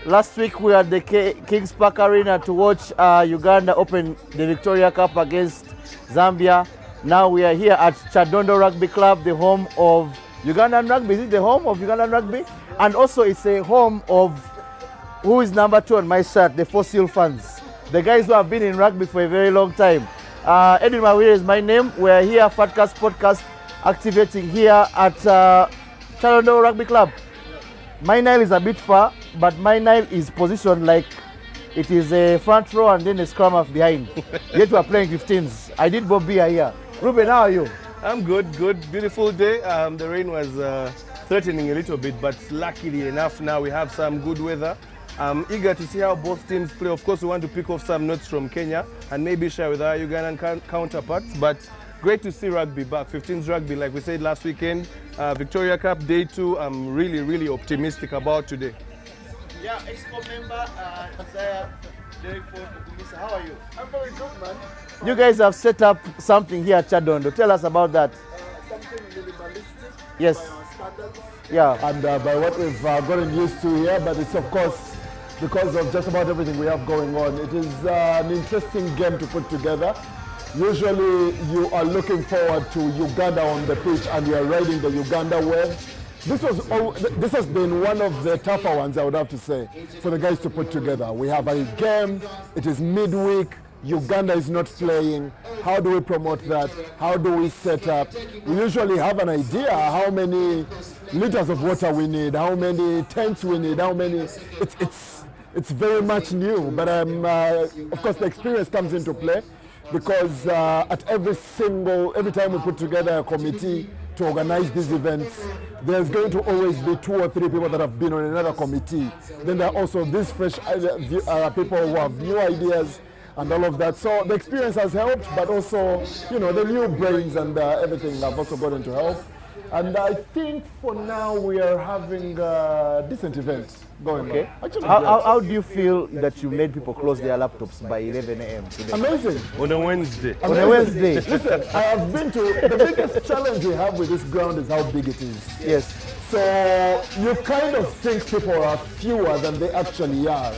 Last week we were at the Kings Park Arena to watch Uganda open the Victoria Cup against Zambia. Now we are here at Kyadondo Rugby Club, the home of Ugandan Rugby. Is it the home of Ugandan Rugby? And also it's a home of who is number 2 on my shirt, the Fossil fans. The guys who have been in rugby for a very long time. Edwin Mawire is my name. We're here, Fatcast Podcast, activating here at Kyadondo Rugby Club. My Nile is a bit far, but my Nile is positioned like it is a front row and then a scrum half behind. Yet we are playing 15s. I did Bobia here. Ruben, how are you? I'm good. Beautiful day. The rain was threatening a little bit, but luckily enough now we have some good weather. I'm eager to see how both teams play. Of course, we want to pick off some notes from Kenya and maybe share with our Ugandan counterparts, but great to see rugby back. 15s rugby, like we said last weekend, Victoria Cup Day 2. I'm really optimistic about today. Yeah, Exco member Isaiah Derek Ford, how are you? I'm very good, man. You guys have set up something here at Kyadondo. Tell us about that. Something minimalistic. Yes. By our standards. Yeah. And by what we've gotten used to here, but it's of course because of just about everything we have going on. It is an interesting game to put together. Usually you are looking forward to Uganda on the pitch and you are riding the Uganda wave. This has been one of the tougher ones, I would have to say, for the guys to put together. We have a game, it is midweek, Uganda is not playing. How do we promote that? How do we set up? We usually have an idea how many liters of water we need, how many tents we need, how many... It's very much new, but of course the experience comes into play because at every time we put together a committee to organize these events, there's going to always be 2 or 3 people that have been on another committee. Then there are also these fresh people who have new ideas and all of that. So the experience has helped, but also, the new brains and everything have also gotten to help. And I think for now we are having a decent event going on. Actually, how do you feel that you made people close their laptops by 11 a.m. today? Amazing. On a Wednesday. On a Wednesday. Listen, I have been to, the biggest challenge we have with this ground is how big it is. Yes. So you kind of think people are fewer than they actually are.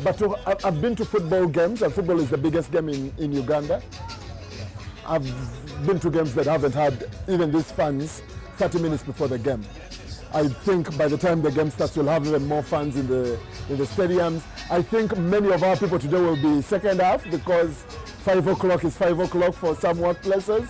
But I've been to football games, and football is the biggest game in Uganda. I've been to games that haven't had even these fans 30 minutes before the game. I think by the time the game starts, we'll have even more fans in the stadiums. I think many of our people today will be second half because 5 o'clock is 5 o'clock for some workplaces.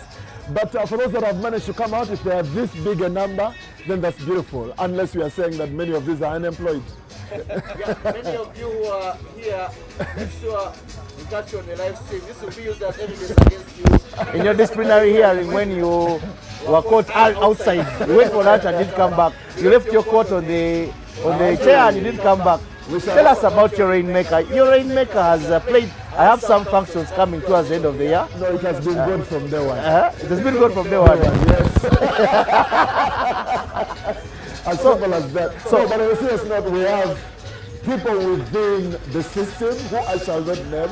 But for those that have managed to come out, if they are this big a number, then that's beautiful, unless we are saying that many of these are unemployed. Yeah, many of you who are here, make sure you catch you on the live stream. This will be used as evidence against you in your disciplinary hearing when you were caught outside. You went for that and didn't come back. You left your coat on the chair and you didn't come back. Tell us about your rainmaker. Your rainmaker has played. I have some functions coming towards the end of the year. No, it has been good from day one. It has been good from day one. Yes. As simple as that. So, but on a serious note, we have people within the system who I shall not name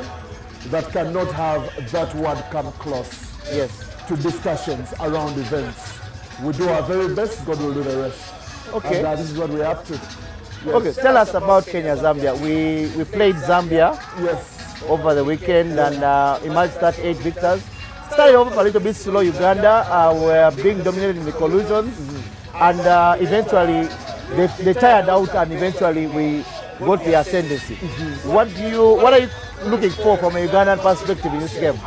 that cannot have that word come close. Yes. To discussions around events. We do our very best, God will do the rest. Okay. And this is what we're up to. Yes. Okay, tell us about Kenya, Zambia. We played Zambia over the weekend and emerged at 8 victors. Started off a little bit slow. Uganda were being dominated in the collusions, and eventually they tired out, and eventually we got the ascendancy. What are you looking for from a Ugandan perspective in this game?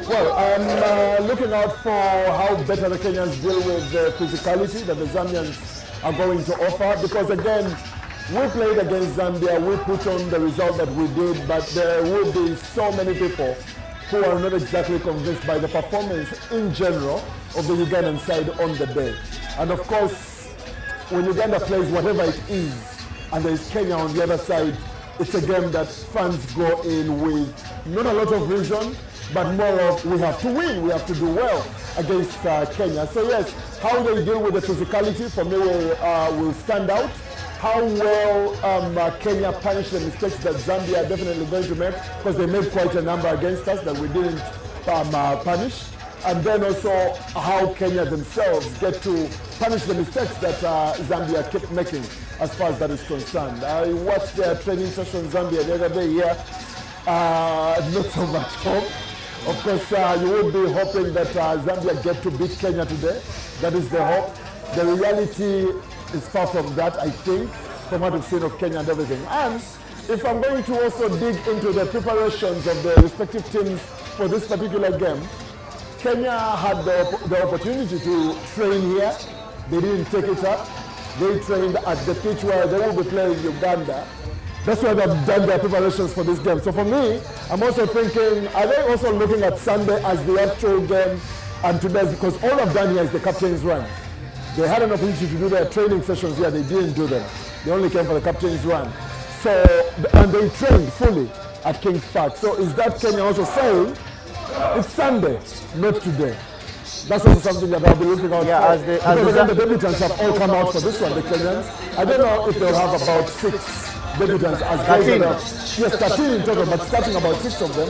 Well, I'm looking out for how better the Kenyans deal with the physicality that the Zambians are going to offer, because again, we played against Zambia, we put on the result that we did, but there will be so many people who are not exactly convinced by the performance in general of the Ugandan side on the day. And of course, when Uganda plays whatever it is, and there is Kenya on the other side, it's a game that fans go in with not a lot of reason, but more of we have to win, we have to do well against Kenya. So yes, how they deal with the physicality for me will stand out. How well Kenya punished the mistakes that Zambia are definitely going to make, because they made quite a number against us that we didn't punish. and then also how Kenya themselves get to punish the mistakes that Zambia keep making as far as that is concerned. I watched their training session in Zambia the other day here. Not so much hope. Of course, you would be hoping that Zambia get to beat Kenya today. That is the hope. The reality is far from that, I think, from what we've seen of Kenya and everything. And if I'm going to also dig into the preparations of the respective teams for this particular game, Kenya had the opportunity to train here. They didn't take it up. They trained at the pitch where they will be playing Uganda. That's why they've done their preparations for this game. So for me, I'm also thinking, are they also looking at Sunday as the actual game and today's, because all I've done here is the captain's run. They had an opportunity to do their training sessions here, they didn't do them. They only came for the captain's run. So, and they trained fully at King's Park. So is that Kenya also saying, it's Sunday, not today? That's also something that I'll be looking out for. Because the debutants have all come out for this one, the Kenyans. I don't know if they'll have about 6 debutants as 13. Yes, 13 in total, but starting about 6 of them.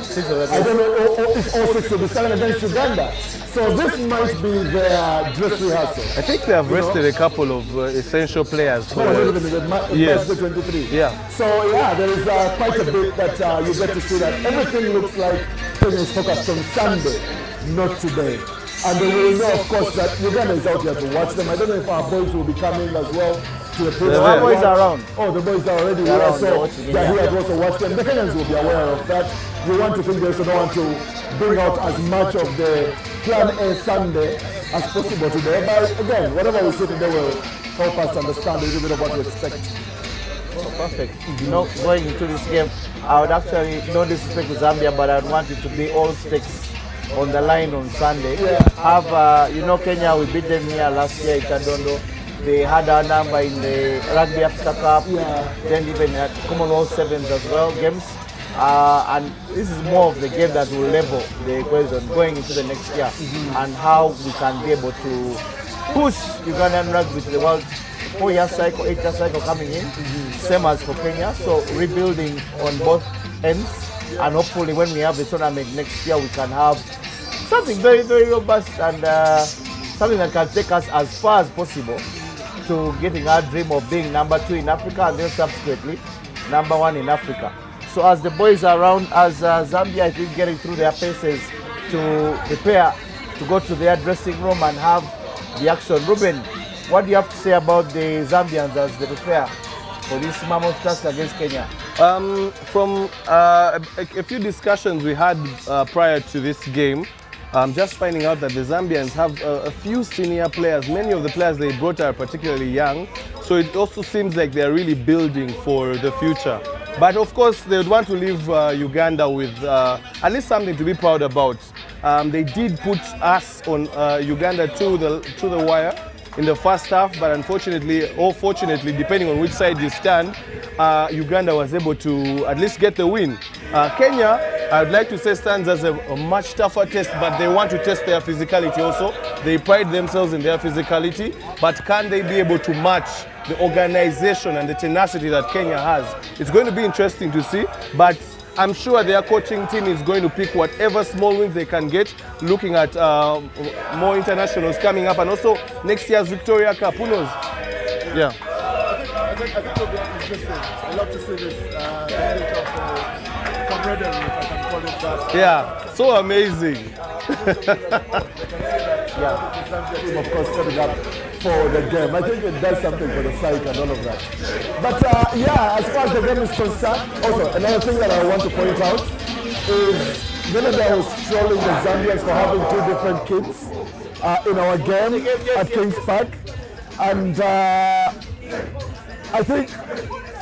I don't know if all 6 will be starting against Uganda. So this might be their dress rehearsal. I think they have rested a couple of essential players. For yes. 23. Yeah. So yeah, there is quite a bit that you get to see that everything looks like Kenya is focused on Sunday, not today. And we will know, of course, that Uganda is out here to watch them. I don't know if our boys will be coming as well to the pitch. The boys are around. Oh, the boys are already here, so they're here to also watch them. The Kenyans will be aware of that. You want to think they also don't want to bring out as much of the Plan A Sunday as possible today. But again, whatever we see today will help us understand a little bit of what to expect. Oh, perfect. You know, going into this game, I would actually, no disrespect to Zambia, but I'd want it to be all stakes on the line on Sunday. Have, you know, Kenya, we beat them here last year in Chadondo. They had our number in the Rugby Africa Cup, then even at Commonwealth Sevens as well, games. And this is more of the game that will level the equation going into the next year and how we can be able to push Ugandan rugby to the world 4-year cycle, 8-year cycle coming in, same as for Kenya. So rebuilding on both ends, and hopefully when we have the tournament next year, we can have something very, very robust and something that can take us as far as possible to getting our dream of being number 2 in Africa and then subsequently number 1 in Africa. So as the boys are around, as Zambia, I think, getting through their paces to prepare to go to their dressing room and have the action. Ruben, what do you have to say about the Zambians as they prepare for this mammoth task against Kenya? From a few discussions we had prior to this game, just finding out that the Zambians have a few senior players. Many of the players they brought are particularly young, so it also seems like they're really building for the future. But of course, they would want to leave Uganda with at least something to be proud about. They did put us on Uganda to the wire in the first half, but unfortunately, or fortunately, depending on which side you stand, Uganda was able to at least get the win. Kenya, I'd like to say, stands as a much tougher test, but they want to test their physicality also. They pride themselves in their physicality, but can they be able to match the organization and the tenacity that Kenya has? It's going to be interesting to see, but I'm sure their coaching team is going to pick whatever small wins they can get, looking at more internationals coming up, and also next year's Victoria Cup, who knows? Yeah. I think it'll be interesting. I love to see this bit of camaraderie, if I can call it that. Yeah, so amazing. Of course, setting up for the game. I think it does something for the psyche and all of that. But yeah, as far as the game is concerned, also another thing that I want to point out is Canada was trolling the Zambians for having 2 different kits in our game at King's Park. And I think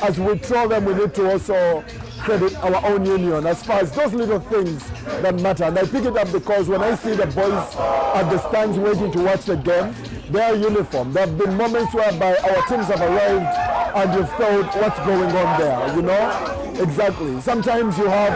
as we troll them, we need to also credit our own union as far as those little things that matter. And I pick it up because when I see the boys at the stands waiting to watch the game, they are uniform. There have been moments whereby our teams have arrived and you've thought, what's going on there, you know? Exactly. Sometimes you have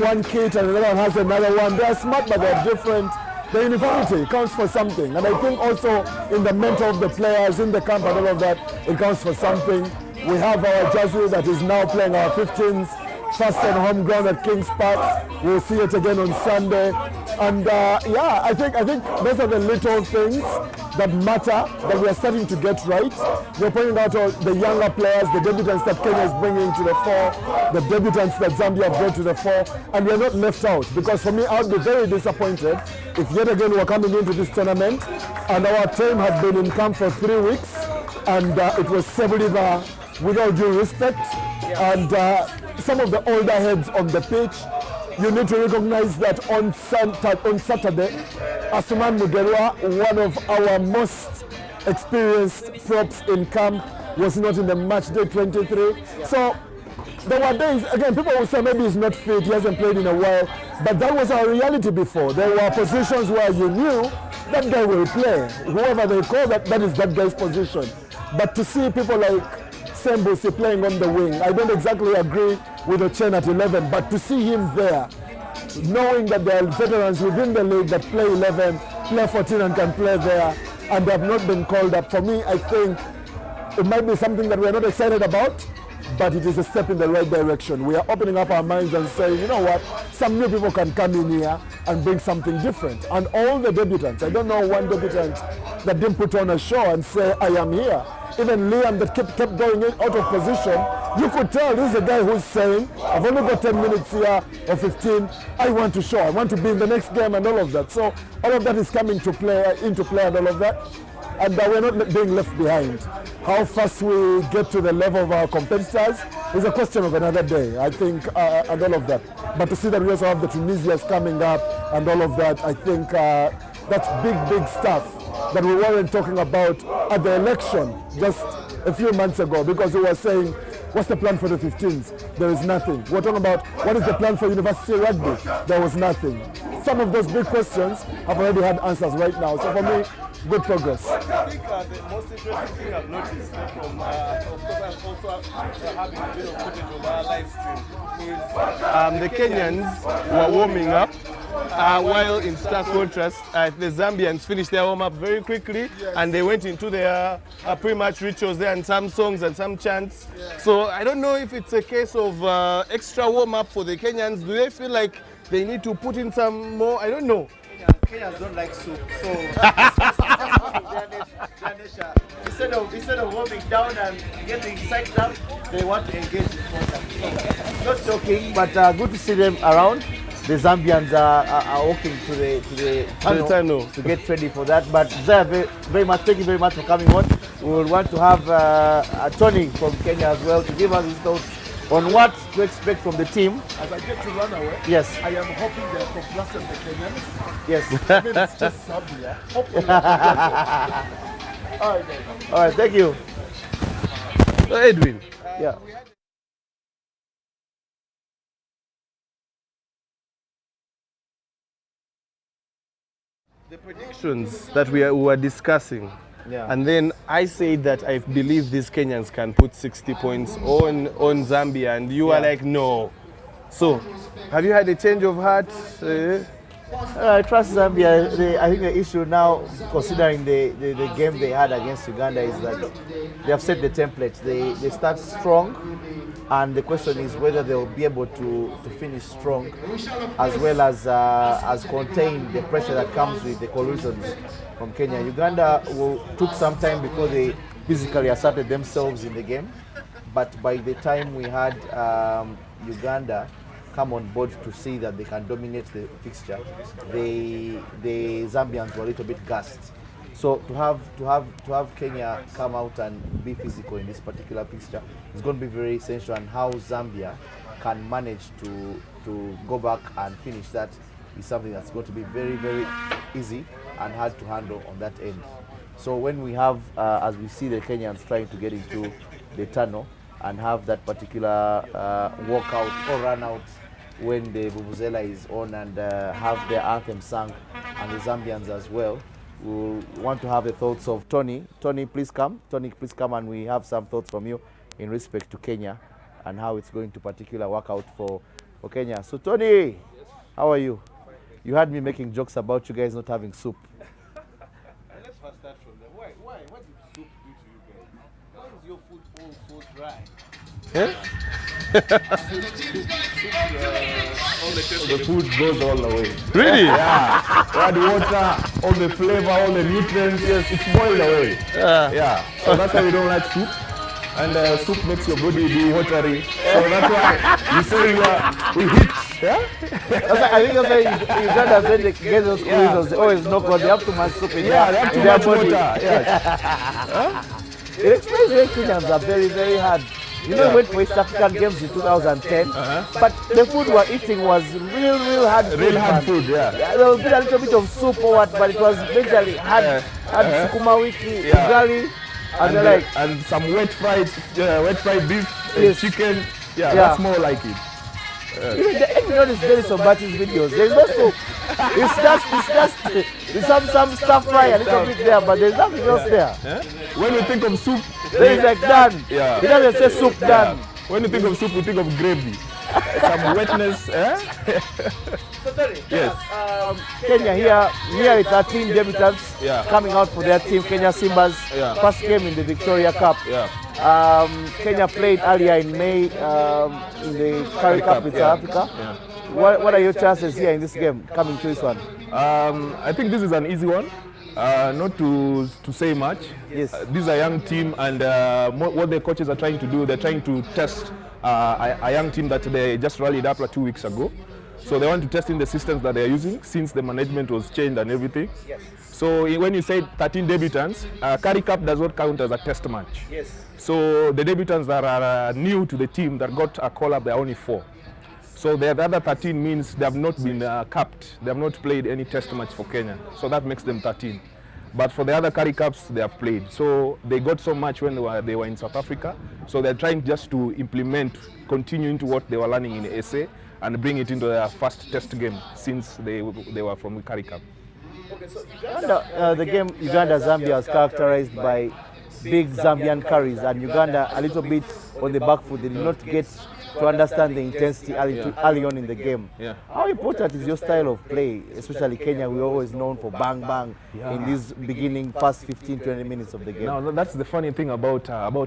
one kit and another one has another one. They're smart, but they're different. The uniformity counts for something. And I think also in the mental of the players, in the camp and all of that, it counts for something. We have our jersey that is now playing our 15s. first on home ground at Kings Park. We'll see it again on Sunday. And yeah, I think those are the little things that matter, that we are starting to get right. You're pointing out all the younger players, the debutants that Kenya is bringing to the fore, the debutants that Zambia have brought to the fore, and we are not left out. Because for me, I would be very disappointed if yet again we're coming into this tournament and our team had been in camp for 3 weeks and it was Sebulida, with all due respect, and some of the older heads on the pitch. You need to recognize that on Saturday, Asuman Mugerwa, one of our most experienced props in camp, was not in the match day 23. So there were days, again, people will say maybe he's not fit, he hasn't played in a while, but that was our reality before. There were positions where you knew that guy will play. Whoever they call, that is that guy's position. But to see people like Sembusi playing on the wing, I don't exactly agree with Ochen at 11, but to see him there, knowing that there are veterans within the league that play 11, play 14 and can play there, and they have not been called up, for me, I think it might be something that we're not excited about, but it is a step in the right direction. We are opening up our minds and saying, you know what, some new people can come in here and bring something different. And all the debutants, I don't know one debutant that didn't put on a show and say, I am here. Even Liam that kept going in out of position, you could tell this is a guy who's saying, I've only got 10 minutes here or 15, I want to show, I want to be in the next game and all of that. So all of that is coming to play, into play and all of that. And we're not being left behind. How fast we get to the level of our competitors is a question of another day, I think, and all of that. But to see that we also have the Tunisians coming up and all of that, I think that's big stuff that we weren't talking about at the election just a few months ago, because we were saying, what's the plan for the 15s? There is nothing. We're talking about what is the plan for university rugby? There was nothing. Some of those big questions have already had answers right now. So for me, good progress. I think the most interesting thing I've noticed from, of course, I'm also having a bit of footage of our live stream, is the Kenyans were warming up, while in stark contrast, the Zambians finished their warm-up very quickly, and they went into their pre-match rituals there and some songs and some chants. So I don't know if it's a case of extra warm-up for the Kenyans. Do they feel like they need to put in some more? I don't know. Kenyans don't like soup, so instead of warming down and getting psyched up, they want to engage in contact. Not joking, but good to see them around. The Zambians are walking to the tunnel to get ready for that. But Zaya, thank you very much for coming on. We will want to have Tony from Kenya as well to give us his thoughts on what to expect from the team. As I get to run away, yes, I am hoping they are complacent, the Kenyans. Yes. I mean, it's just Zambia. Hopefully. All right, guys. All right, thank you. So Edwin. Yeah. The predictions that we were discussing, and then I said that I believe these Kenyans can put 60 points on Zambia, and you are like, no. So, have you had a change of heart? I trust Zambia. I think the issue now, considering the game they had against Uganda, is that they have set the template. They start strong, and the question is whether they will be able to finish strong, as well as contain the pressure that comes with the collisions from Kenya. Uganda took some time before they physically asserted themselves in the game, but by the time we had Uganda come on board to see that they can dominate the fixture, the Zambians were a little bit gassed. So to have Kenya come out and be physical in this particular fixture is going to be very essential, and how Zambia can manage to go back and finish that is something that's going to be very easy and hard to handle on that end. So when we have, as we see the Kenyans trying to get into the tunnel and have that particular walkout or run out when the Vuvuzela is on, and have their anthem sung, and the Zambians as well, we'll want to have the thoughts of Tony. Tony, please come. Tony, please come, and we have some thoughts from you in respect to Kenya and how it's going to particular work out for Kenya. So Tony, how are you? You had me making jokes about you guys not having soup. Let's first start from there. Why? What did soup do to you guys? Why is your food all so dry? Eh? The food goes all the way. Really? Yeah. Add water, all the flavor, all the nutrients, yes, it's boiled away. Yeah. So that's why we don't like soup. And soup makes your body be watery. So that's why you say we hit. Yeah? I think that's why Uganda when they get those cruises, they always knock on, they have too much soup in They have too their much body. water. Yes. It explains why Kenyans are very, very hard. You know, we went for East African Games in 2010, but the food we were eating was real hard food. Real hard man. food, yeah. There was a little bit of soup or what, but it was basically had sukuma wiki, ugali, And some wet fried beef, Yes. chicken. Yeah, Yeah. that's more like it. Even if you notice Dennis Ombati's videos, there's no soup. It's just disgusting. There's some stuff fry a little bit there, but there's nothing else there. When we think of soup, Then it's like done. Yeah. It doesn't say soup done. when you think of soup, we think of gravy. Some wetness. Yes. Kenya here, nearly 13 debutants Yeah. coming out for their team, Kenya Simbas. Yeah. First game in the Victoria Cup. Yeah. Kenya played earlier in May in the Curry Cup with South Africa. Yeah. What are your chances here in this game coming to this one? I think this is an easy one. Not to say much. Yes. This is a young team, and what the coaches are trying to do, they're trying to test a young team that they just rallied up 2 weeks ago. So they want to test in the systems that they're using since the management was changed and everything. Yes. So when you say 13 debutants, Curry Cup does not count as a test match. Yes. So the debutants that are new to the team that got a call up, there are only 4. So the other 13 means they have not been capped. They have not played any test match for Kenya. So that makes them 13. But for the other Curry Cups, they have played. So they got so much when they were in South Africa. So they're trying just to continue into what they were learning in SA and bring it into their first test game since they were from the Curry Cup. Okay, so Uganda, the game Uganda-Zambia was characterized by big Zambian carries, and Uganda a little bit on the back foot. They did not get to understand the intensity early on in the game. Yeah. How important is your style of play, especially Kenya? We're always known for bang bang in these beginning first 15-20 minutes of the game. Now that's the funny thing about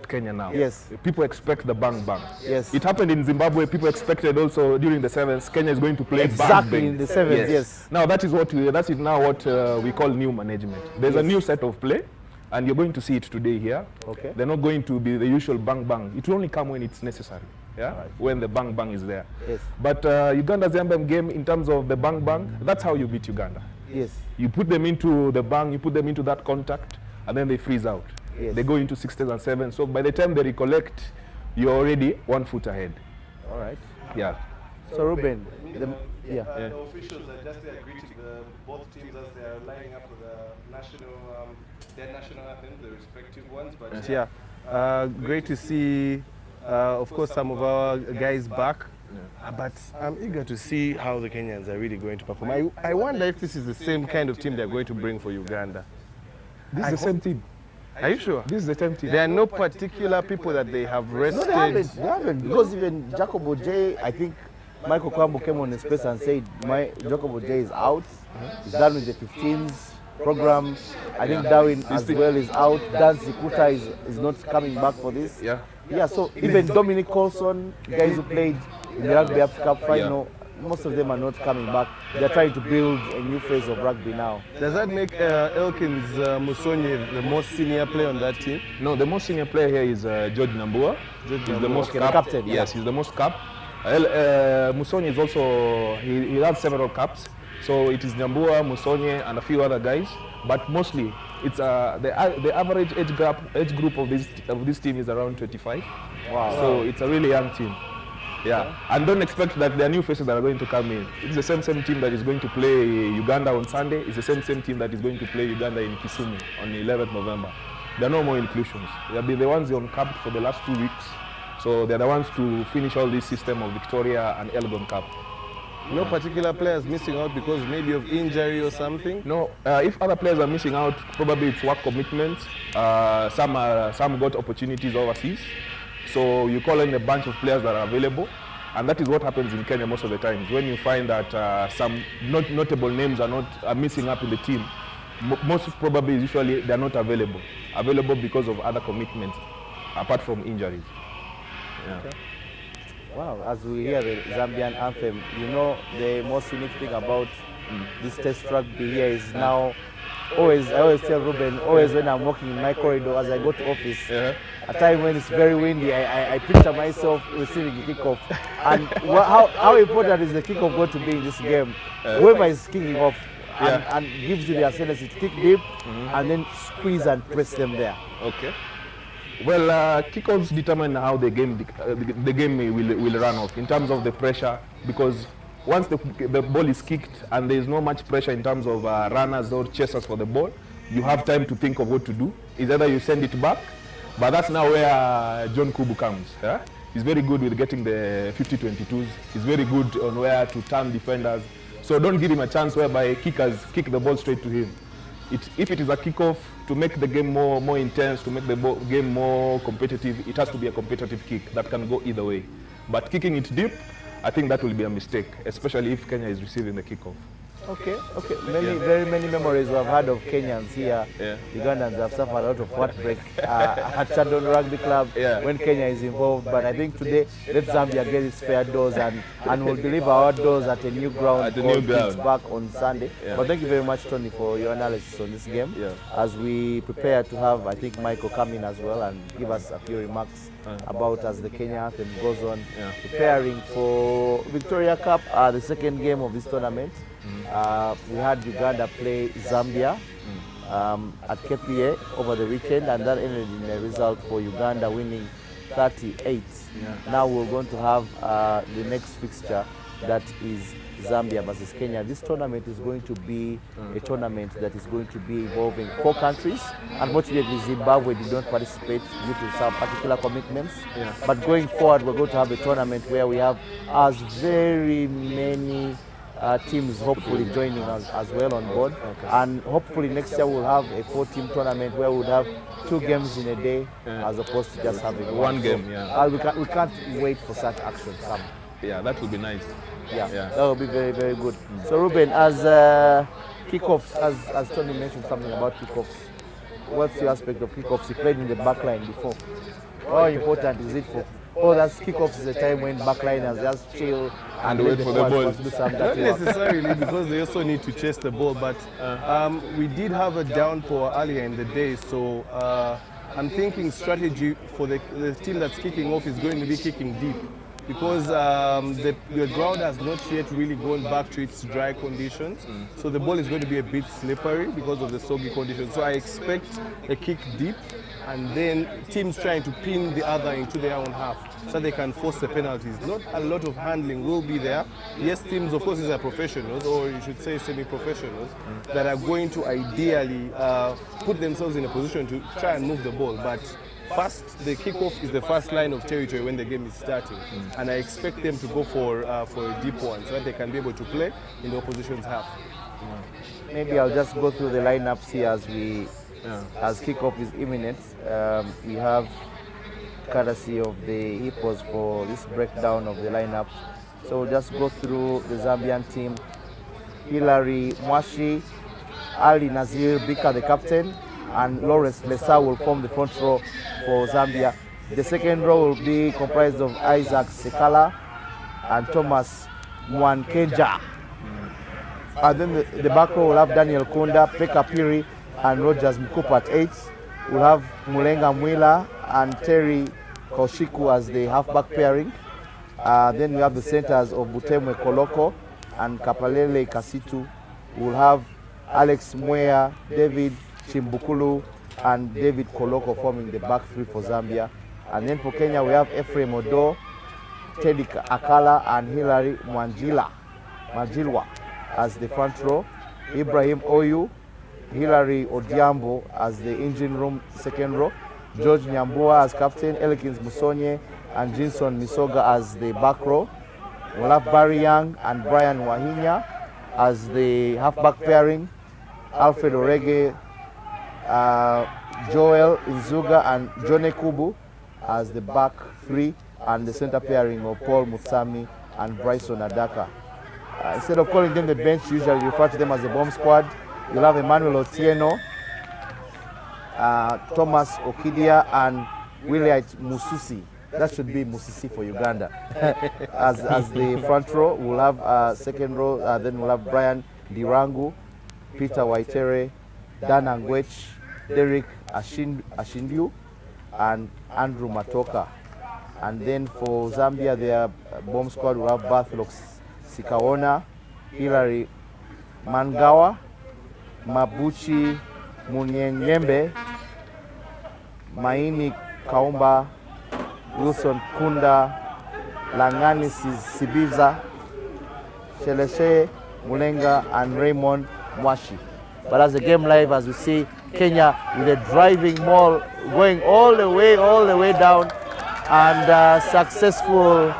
Kenya now. Yes. People expect the bang bang. Yes. It happened in Zimbabwe. People expected also during the sevens, Kenya is going to play Exactly, bang bang. in the sevens, yes. Now that is now what we call new management. There's a new set of play, and you're going to see it today here. Okay. They're not going to be the usual bang bang. It will only come when it's necessary. Yeah, Right. when the bang bang is there. Yes. But Uganda-Zambia game, in terms of the bang bang, that's how you beat Uganda. Yes. You put them into the bang, you put them into that contact, and then they freeze out. Yes. They go into 6s and 7s. So by the time they recollect, you're already 1 foot ahead. All right. Yeah. So Ruben, The officials are just greeting both teams as they are lining up for their national anthems, the respective ones. But yeah, great to see, of course, some of our guys back. But I'm eager to see how the Kenyans are really going to perform. I wonder if this is the same kind of team they're going to bring for Uganda. This is the same team. Are you sure? This is the same team. There are no particular people that they have rested. No, they haven't. Because even Jacobo J, I think Michael Kwambo came on the space and said Jacobo J is out. He's done with the 15s program. I think Darwin as well is out. Dan Sikuta is not coming back for this. Yeah. Yeah, so even Dominic Colson, guys who played in the Rugby Africa Cup final, most of them are not coming back. They're trying to build a new phase of rugby now. Does that make Elkins Musonye the most senior player on that team? No, the most senior player here is George Nambua. He's the most Okay, cap. the captain, yeah. Yes, he's the most cap. Musonye is also, he has several caps. So it is Nambua, Musonye, and a few other guys. But mostly, it's the average age group of this team is around 25. Wow. So it's a really young team. Yeah, and don't expect that there are new faces that are going to come in. It's the same team that is going to play Uganda on Sunday. It's the same team that is going to play Uganda in Kisumu on the 11th November. There are no more inclusions. They'll be the ones on Cup for the last 2 weeks. So they're the ones to finish all this system of Victoria and Elgon Cup. No particular players missing out because maybe of injury or something? No, if other players are missing out, probably it's work commitment. Some got opportunities overseas. So you call in a bunch of players that are available, and that is what happens in Kenya most of the times. When you find that some notable names are missing up in the team, most probably usually they're not available because of other commitments, apart from injuries. Yeah. Wow, as we hear the Zambian anthem, you know the most unique thing about this test rugby here is now, I always tell Ruben, always when I'm walking in my corridor as I go to office, a time when it's very windy, I picture myself receiving a kickoff. And how important is the kickoff going to be in this game? Whoever is kicking off and gives you the ascendancy to kick deep and then squeeze and press them there. Okay. Well, kickoffs determine how the game will run off in terms of the pressure, because once the ball is kicked and there is not much pressure in terms of runners or chasers for the ball, you have time to think of what to do. It's either you send it back, but that's now where John Kubu comes. Yeah? He's very good with getting the 50-22s. He's very good on where to turn defenders. So don't give him a chance whereby kickers kick the ball straight to him. If it is a kickoff, to make the game more intense, to make the game more competitive, it has to be a competitive kick that can go either way. But kicking it deep, I think that will be a mistake, especially if Kenya is receiving the kickoff. Okay. Very many memories we have had of Kenyans here. Ugandans have suffered a lot of heartbreak at Chadon Rugby Club when Kenya is involved. But I think today, let Zambia get its fair dose and we'll deliver our dose at a new ground back on Sunday. But thank you very much, Tony, for your analysis on this game. As we prepare to have, I think, Michael come in as well and give us a few remarks about as the Kenya anthem goes on, preparing for Victoria Cup, the second game of this tournament. We had Uganda play Zambia at KPA over the weekend, and that ended in a result for Uganda winning 38. Now we're going to have the next fixture, that is Zambia versus Kenya. This tournament is going to be a tournament that is going to be involving 4 countries. Unfortunately, Zimbabwe did not participate due to some particular commitments. But going forward, we're going to have a tournament where we have as very many teams hopefully joining us as well on board. And hopefully next year we'll have a 4-team tournament where we'll have 2 games in a day as opposed to just having one game. We can't wait for such action to come. Yeah, that would be nice. That will be very, very good. So Ruben, as kickoffs, as Tony mentioned something about kickoffs, what's your aspect of kickoffs? You played in the backline before. How important is it for that's kickoffs is a time when backliners just chill and wait for the ball to do some dirty work? Not necessarily, because they also need to chase the ball, but we did have a downpour earlier in the day, so I'm thinking strategy for the team that's kicking off is going to be kicking deep, because the ground has not yet really gone back to its dry conditions, so the ball is going to be a bit slippery because of the soggy conditions. So I expect a kick deep, and then teams trying to pin the other into their own half so they can force the penalties. Not a lot of handling will be there. Yes, teams, of course, these are professionals, or you should say semi-professionals, that are going to ideally put themselves in a position to try and move the ball. But first, the kickoff is the first line of territory when the game is starting, and I expect them to go for a deep one so that they can be able to play in the opposition's half. Maybe I'll just go through the lineups here as kickoff is imminent. We have courtesy of the Hippos for this breakdown of the lineups. So we'll just go through the Zambian team. Hilary Mwashi, Ali Nazir Bika, the captain, and Lawrence Lesa will form the front row for Zambia. The second row will be comprised of Isaac Sekala and Thomas Mwankenja. And then the back row will have Daniel Kunda, Peka Piri, and Rogers Mkupa at 8. We'll have Mulenga Mwila and Terry Koshiku as the halfback pairing. Then we have the centers of Butemwe Koloko and Kapalele Kasitu. We'll have Alex Mwea, David Chimbukulu, and David Koloko forming the back 3 for Zambia. And then for Kenya, we have Ephraim Odo, Teddy Akala, and Hilary Manjilwa as the front row. Ibrahim Oyu, Hilary Odiambo as the engine room second row. George Nyambua as captain, Elkins Musonye and Jinson Misoga as the back row. We'll have Barry Young and Brian Wahinya as the halfback pairing. Alfred Orege, Joel Inzuga and Jone Kubu as the back 3, and the center pairing of Paul Mutsami and Bryson Adaka. Instead of calling them the bench, usually refer to them as the bomb squad. You'll have Emmanuel Otieno, Thomas Okidia, and Williat Mususi That should be Musisi for Uganda. as the front row, we'll have second row, then we'll have Brian Dirangu, Peter Waitere, Dan Angwech, Derek Ashindu, and Andrew Matoka. And then for Zambia, their bomb squad will have Bartholox Sikaona, Hilary Mangawa, Mabuchi Munyenyembe, Maini Kaumba, Wilson Kunda, Langani Sibiza, Sheleshe Mulenga, and Raymond Mwashi. But as the game live, as we see, Kenya with a driving ball going all the way down, and successful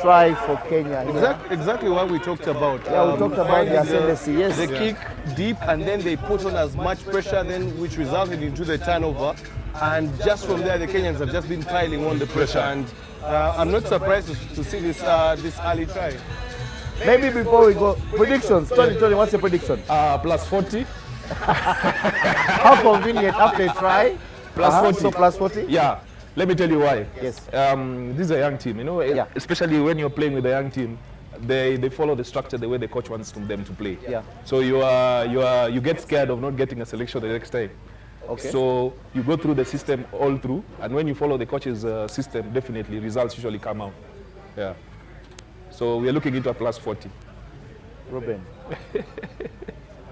try for Kenya. Exactly what we talked about. Yeah, we talked about the ascendancy, yes. The kick deep, and then they put on as much pressure, then which resulted into the turnover. And just from there, the Kenyans have just been piling on the pressure. And I'm not surprised to see this early try. Maybe before we go, predictions. Tony, what's your prediction? Plus 40. How convenient after a try? Plus 40. So plus 40? Yeah. Let me tell you why. Yes. This is a young team, Yeah. especially when you're playing with a young team, they follow the structure the way the coach wants them to play. Yeah. So you get scared of not getting a selection the next time. Okay. So you go through the system all through, and when you follow the coach's system, definitely results usually come out. Yeah. So we are looking into a plus 40. Ruben,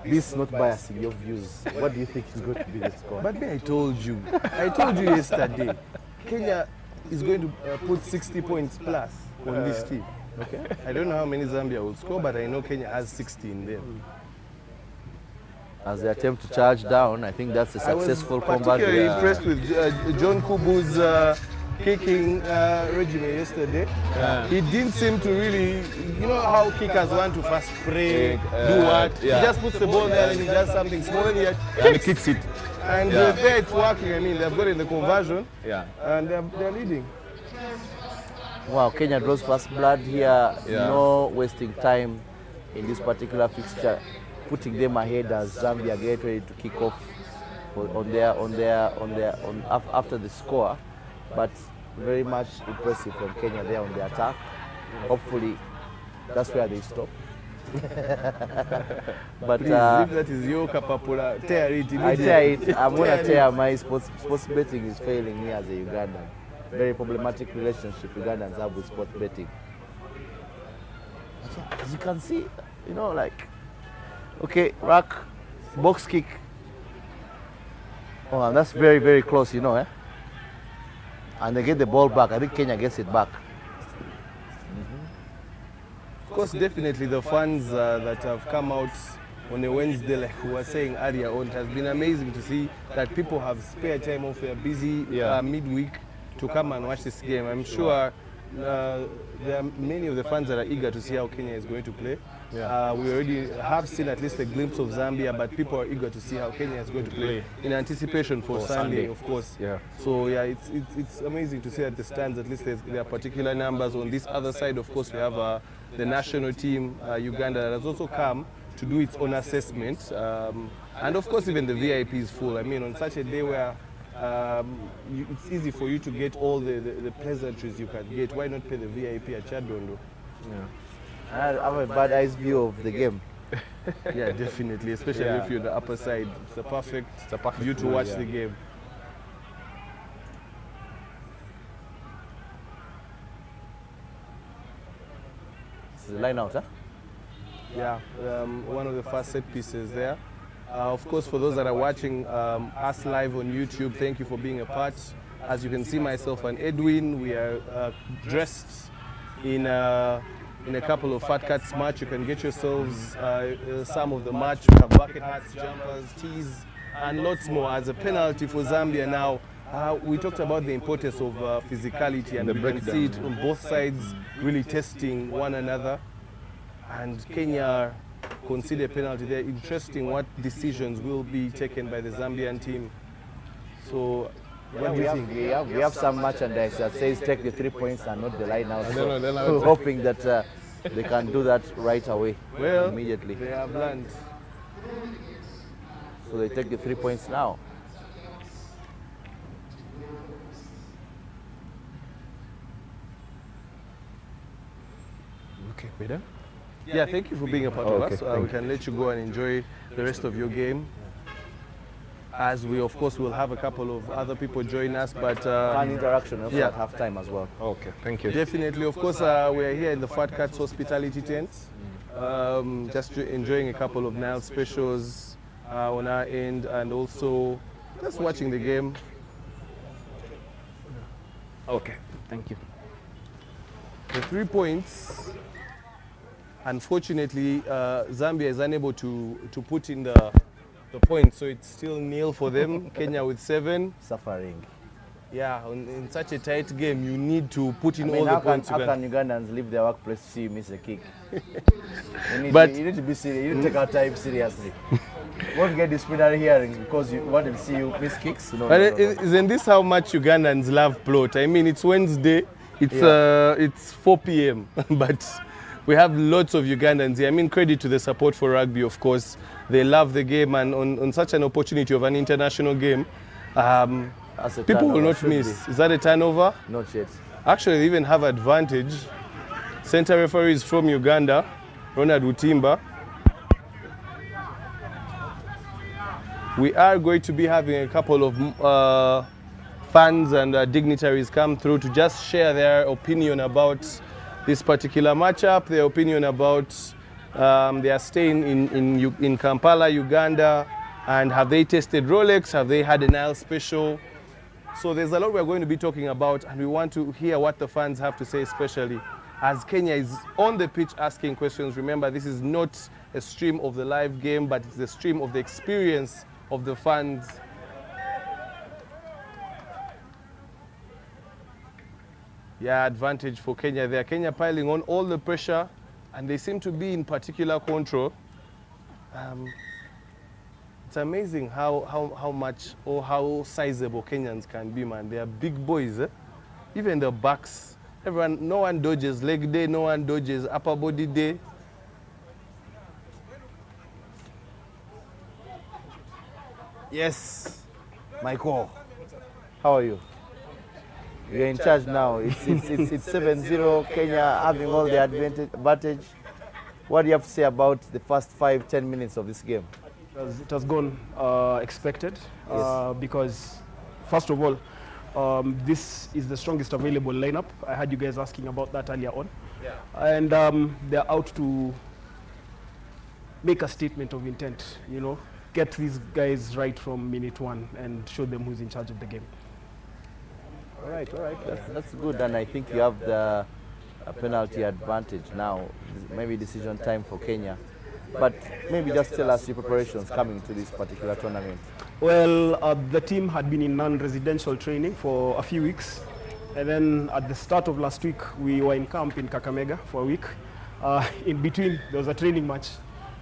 this is not biasing your views. What do you think is going to be the score? But I told you yesterday, Kenya is going to put 60 points plus on this team. Okay. I don't know how many Zambia will score, but I know Kenya has 60 in there. As they attempt to charge down, I think that's a successful I was combat. particularly impressed with John Kubu's kicking regimen yesterday. Yeah. He didn't seem to really, you know how kickers want to fast spray, do what? yeah. He just puts the ball there and he does something small and And he kicks it. And Yeah. there it's working. I mean, they've got in the conversion Yeah. and they're leading. Wow, Kenya draws first blood here. Yeah. No wasting time in this particular fixture, putting them ahead as Zambia get ready to kick off after the score. But very much impressive from Kenya there on the attack. Hopefully, that's where they stop. But Please, if that is your kapapula, tear it I tear immediately. it. I'm gonna tear my sports betting is failing me as a Ugandan. Very problematic relationship Ugandans have with sports betting. As you can see, okay, rack, box kick. Oh, and that's very, very close, And they get the ball back. I think Kenya gets it back. Of course, definitely the fans that have come out on a Wednesday, like we were saying earlier on, it has been amazing to see that people have spare time off their busy midweek to come and watch this game. I'm sure there are many of the fans that are eager to see how Kenya is going to play. Yeah. We already have seen at least a glimpse of Zambia, but people are eager to see how Kenya is going to play in anticipation for Sunday, of course. Yeah. So yeah, it's amazing to see at the stands. At least there are particular numbers. On this other side, of course, we have the national team, Uganda, that has also come to do its own assessment. And of course, even the VIP is full. I mean, on such a day where it's easy for you to get all the pleasantries you can get, why not pay the VIP at Chadondo? Yeah. I have a bad eyes view of the game. Yeah, definitely, especially if you're the upper side. It's a perfect view to watch the game. This is the line out, huh? Yeah, one of the first set pieces there. Of course, for those that are watching us live on YouTube, thank you for being a part. As you can see, myself and Edwin, we are dressed in a couple of Fat Cats merch. You can get yourselves some of the merch. We have bucket hats, jumpers, tees, and lots more. As a penalty for Zambia now, we talked about the importance of physicality, and we can see it on both sides, really testing one another. And Kenya concede a penalty there. Interesting what decisions will be taken by the Zambian team. So, what do you think? We have some merchandise that says take the 3 points and not the line out. So No. we're hoping that they can do that right away, immediately. They have learned. So they take the 3 points now. Okay, Peter. Yeah, thank you for being a part of Okay, us. thank We can let you go and enjoy the rest of your game. As we, of course, will have a couple of other people join us, but Fan interaction also yeah. at halftime as well. Okay, thank you. definitely, of course, we are here in the Fat Cats hospitality tent, just enjoying a couple of Nile specials on our end, and also just watching the game. Okay, thank you. The 3 points, unfortunately, Zambia is unable to put in the points, so it's still nil for them. Kenya with 7. Suffering. Yeah, in such a tight game, you need to put in I mean, all the how points you can can. Ugandans leave their workplace to see you miss a kick? But- you need to be serious. You need to take our time seriously. Won't get disciplinary hearings because you want to see you miss kicks. No, But no, no, no. isn't this how much Ugandans love plot? I mean, it's Wednesday, it's 4 p.m., but we have lots of Ugandans here. I mean, credit to the support for rugby, of course. They love the game, and on such an opportunity of an international game, That's a people will turnover, not should miss. be. Is that a turnover? Not yet. Actually, they even have advantage. Center referee is from Uganda, Ronald Utimba. We are going to be having a couple of fans and dignitaries come through to just share their opinion about this particular matchup, their opinion about their stay in Kampala, Uganda, and have they tasted Rolex, have they had a Nile special. So there's a lot we're going to be talking about, and we want to hear what the fans have to say, especially as Kenya is on the pitch asking questions. Remember, this is not a stream of the live game, but it's a stream of the experience of the fans. Yeah, advantage for Kenya there. Kenya piling on all the pressure, and they seem to be in particular control. It's amazing how much or how sizable Kenyans can be, man. They are big boys, eh? Even the backs. Everyone, no one dodges leg day, no one dodges upper body day. Yes, Michael. How are you? You're in charge now. It's 7-0. Kenya having all the advantage. What do you have to say about the first 5-10 minutes of this game? It has gone expected because, first of all, this is the strongest available lineup. I had you guys asking about that earlier on. Yeah. And they're out to make a statement of intent, you know, get these guys right from minute 1 and show them who's in charge of the game. All right. That's good. And I think you have the penalty advantage now. Maybe decision time for Kenya. But maybe just tell us your preparations coming to this particular tournament. Well, the team had been in non-residential training for a few weeks. And then at the start of last week, we were in camp in Kakamega for a week. In between, there was a training match,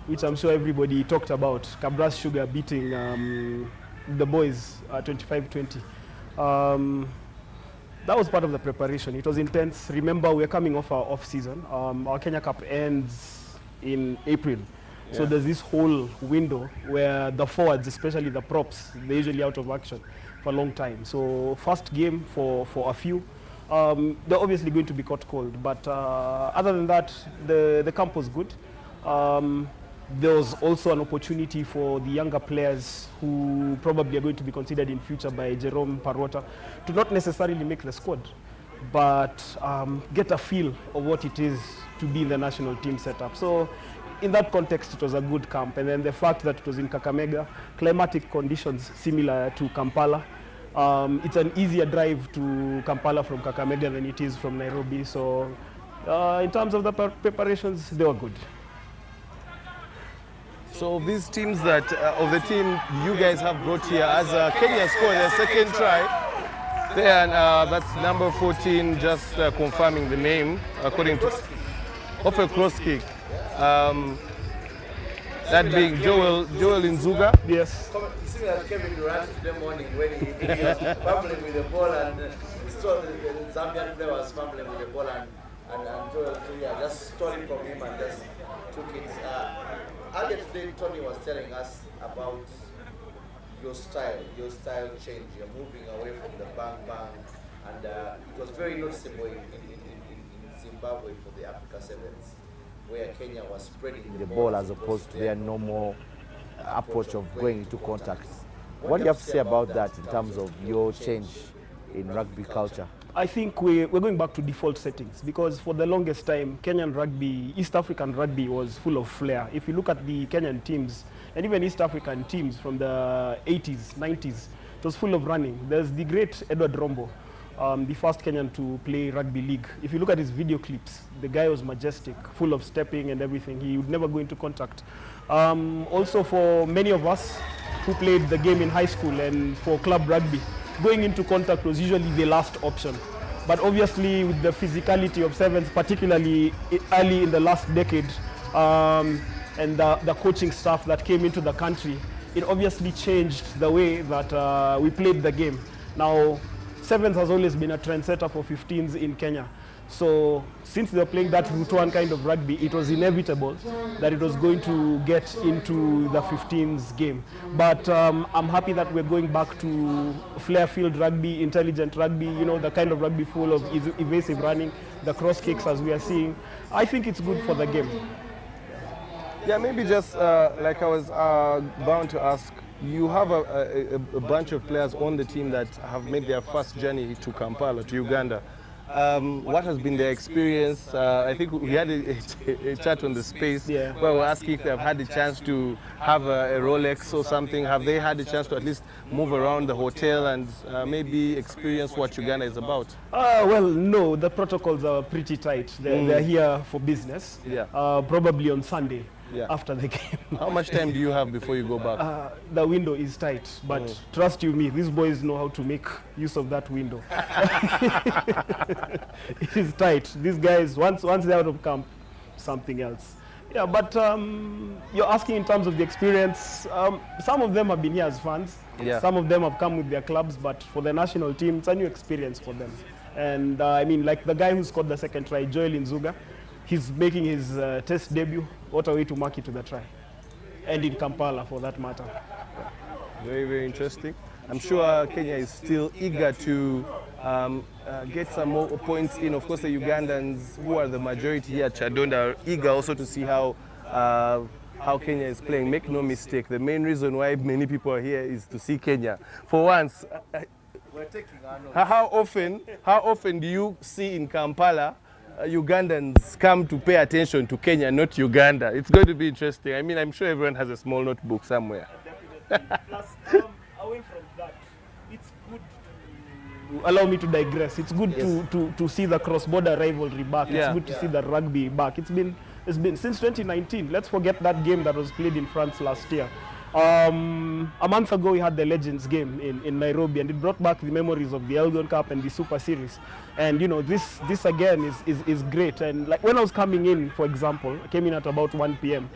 which I'm sure everybody talked about. Kabras Sugar beating the boys 25-20. That was part of the preparation. It was intense. Remember, we're coming off our off-season. Our Kenya Cup ends in April. So there's this whole window where the forwards, especially the props, they're usually out of action for a long time. So first game for a few. They're obviously going to be caught cold. But other than that, the camp was good. There was also an opportunity for the younger players who probably are going to be considered in future by Jerome Parwota to not necessarily make the squad, but get a feel of what it is to be in the national team setup. So in that context, it was a good camp. And then the fact that it was in Kakamega, climatic conditions similar to Kampala. It's an easier drive to Kampala from Kakamega than it is from Nairobi. So in terms of the preparations, they were good. So these teams that, of the team you guys have brought here, as Kenya scored their second try, there, and that's number 14, just confirming the name, according to, of a cross kick. That being Joel Nzuga. Yes. Similar to Kevin Durant today morning when he was fumbling with the ball and he saw the Zambian player was fumbling with the ball and Joel just stole it from him and just took it. Earlier today, Tony was telling us about your style change. You're moving away from the bang, and it was very noticeable in Zimbabwe for the Africa Sevens. where Kenya was spreading the ball as opposed to their normal approach of going into contact. What do you have to say about that in terms of your change in rugby culture? I think we're going back to default settings, because for the longest time, Kenyan rugby, East African rugby was full of flair. If you look at the Kenyan teams, and even East African teams from the 80s, 90s, it was full of running. There's the great Edward Rombo, the first Kenyan to play rugby league. If you look at his video clips, the guy was majestic, full of stepping and everything. He would never go into contact. Also for many of us who played the game in high school and for club rugby, going into contact was usually the last option. But obviously with the physicality of sevens, particularly early in the last decade, and the coaching staff that came into the country, it obviously changed the way that we played the game. Now, sevens has always been a trendsetter for 15s in Kenya. So since they were playing that route one kind of rugby, it was inevitable that it was going to get into the 15s game. But I'm happy that we're going back to flare field rugby, intelligent rugby, you know, the kind of rugby full of evasive running, the cross kicks as we are seeing. I think it's good for the game. Yeah, maybe just like I was bound to ask, you have a bunch of players on the team that have made their first journey to Kampala, to Uganda. What has been their experience? I think we had a chat on the space where we were asking if they have had the chance to have a Rolex or something. Have they had the chance to at least move around the hotel and maybe experience what Uganda is about? Well, no, the protocols are pretty tight. They're here for business, probably on Sunday. After the game. How much time do you have before you go back? The window is tight, but trust you me, these boys know how to make use of that window. It is tight. These guys, once they're out of camp, something else. Yeah, but you're asking in terms of the experience. Some of them have been here as fans. Some of them have come with their clubs, but for the national team, it's a new experience for them. And I mean, like the guy who scored the second try, Joel Nzuga, he's making his test debut. What a way to mark it to the try. And in Kampala, for that matter. Very, very interesting. I'm sure Kenya is still eager to get some more points in. Of course, the Ugandans, who are the majority here at Chadonda, are eager also to see how Kenya is playing. Make no mistake, the main reason why many people are here is to see Kenya. For once, We're taking our notes. how often do you see in Kampala Ugandans come to pay attention to Kenya, not Uganda? It's going to be interesting. I mean, I'm sure everyone has a small notebook somewhere. Definitely. Plus, away from that, it's good to allow me to digress. It's good to see the cross-border rivalry back. It's good to see the rugby back. It's been since 2019. Let's forget that game that was played in France last year. A month ago, we had the Legends game in Nairobi, and it brought back the memories of the Elgon Cup and the Super Series. And you know, this again is great. And like when I was coming in, for example, I came in at about 1 p.m.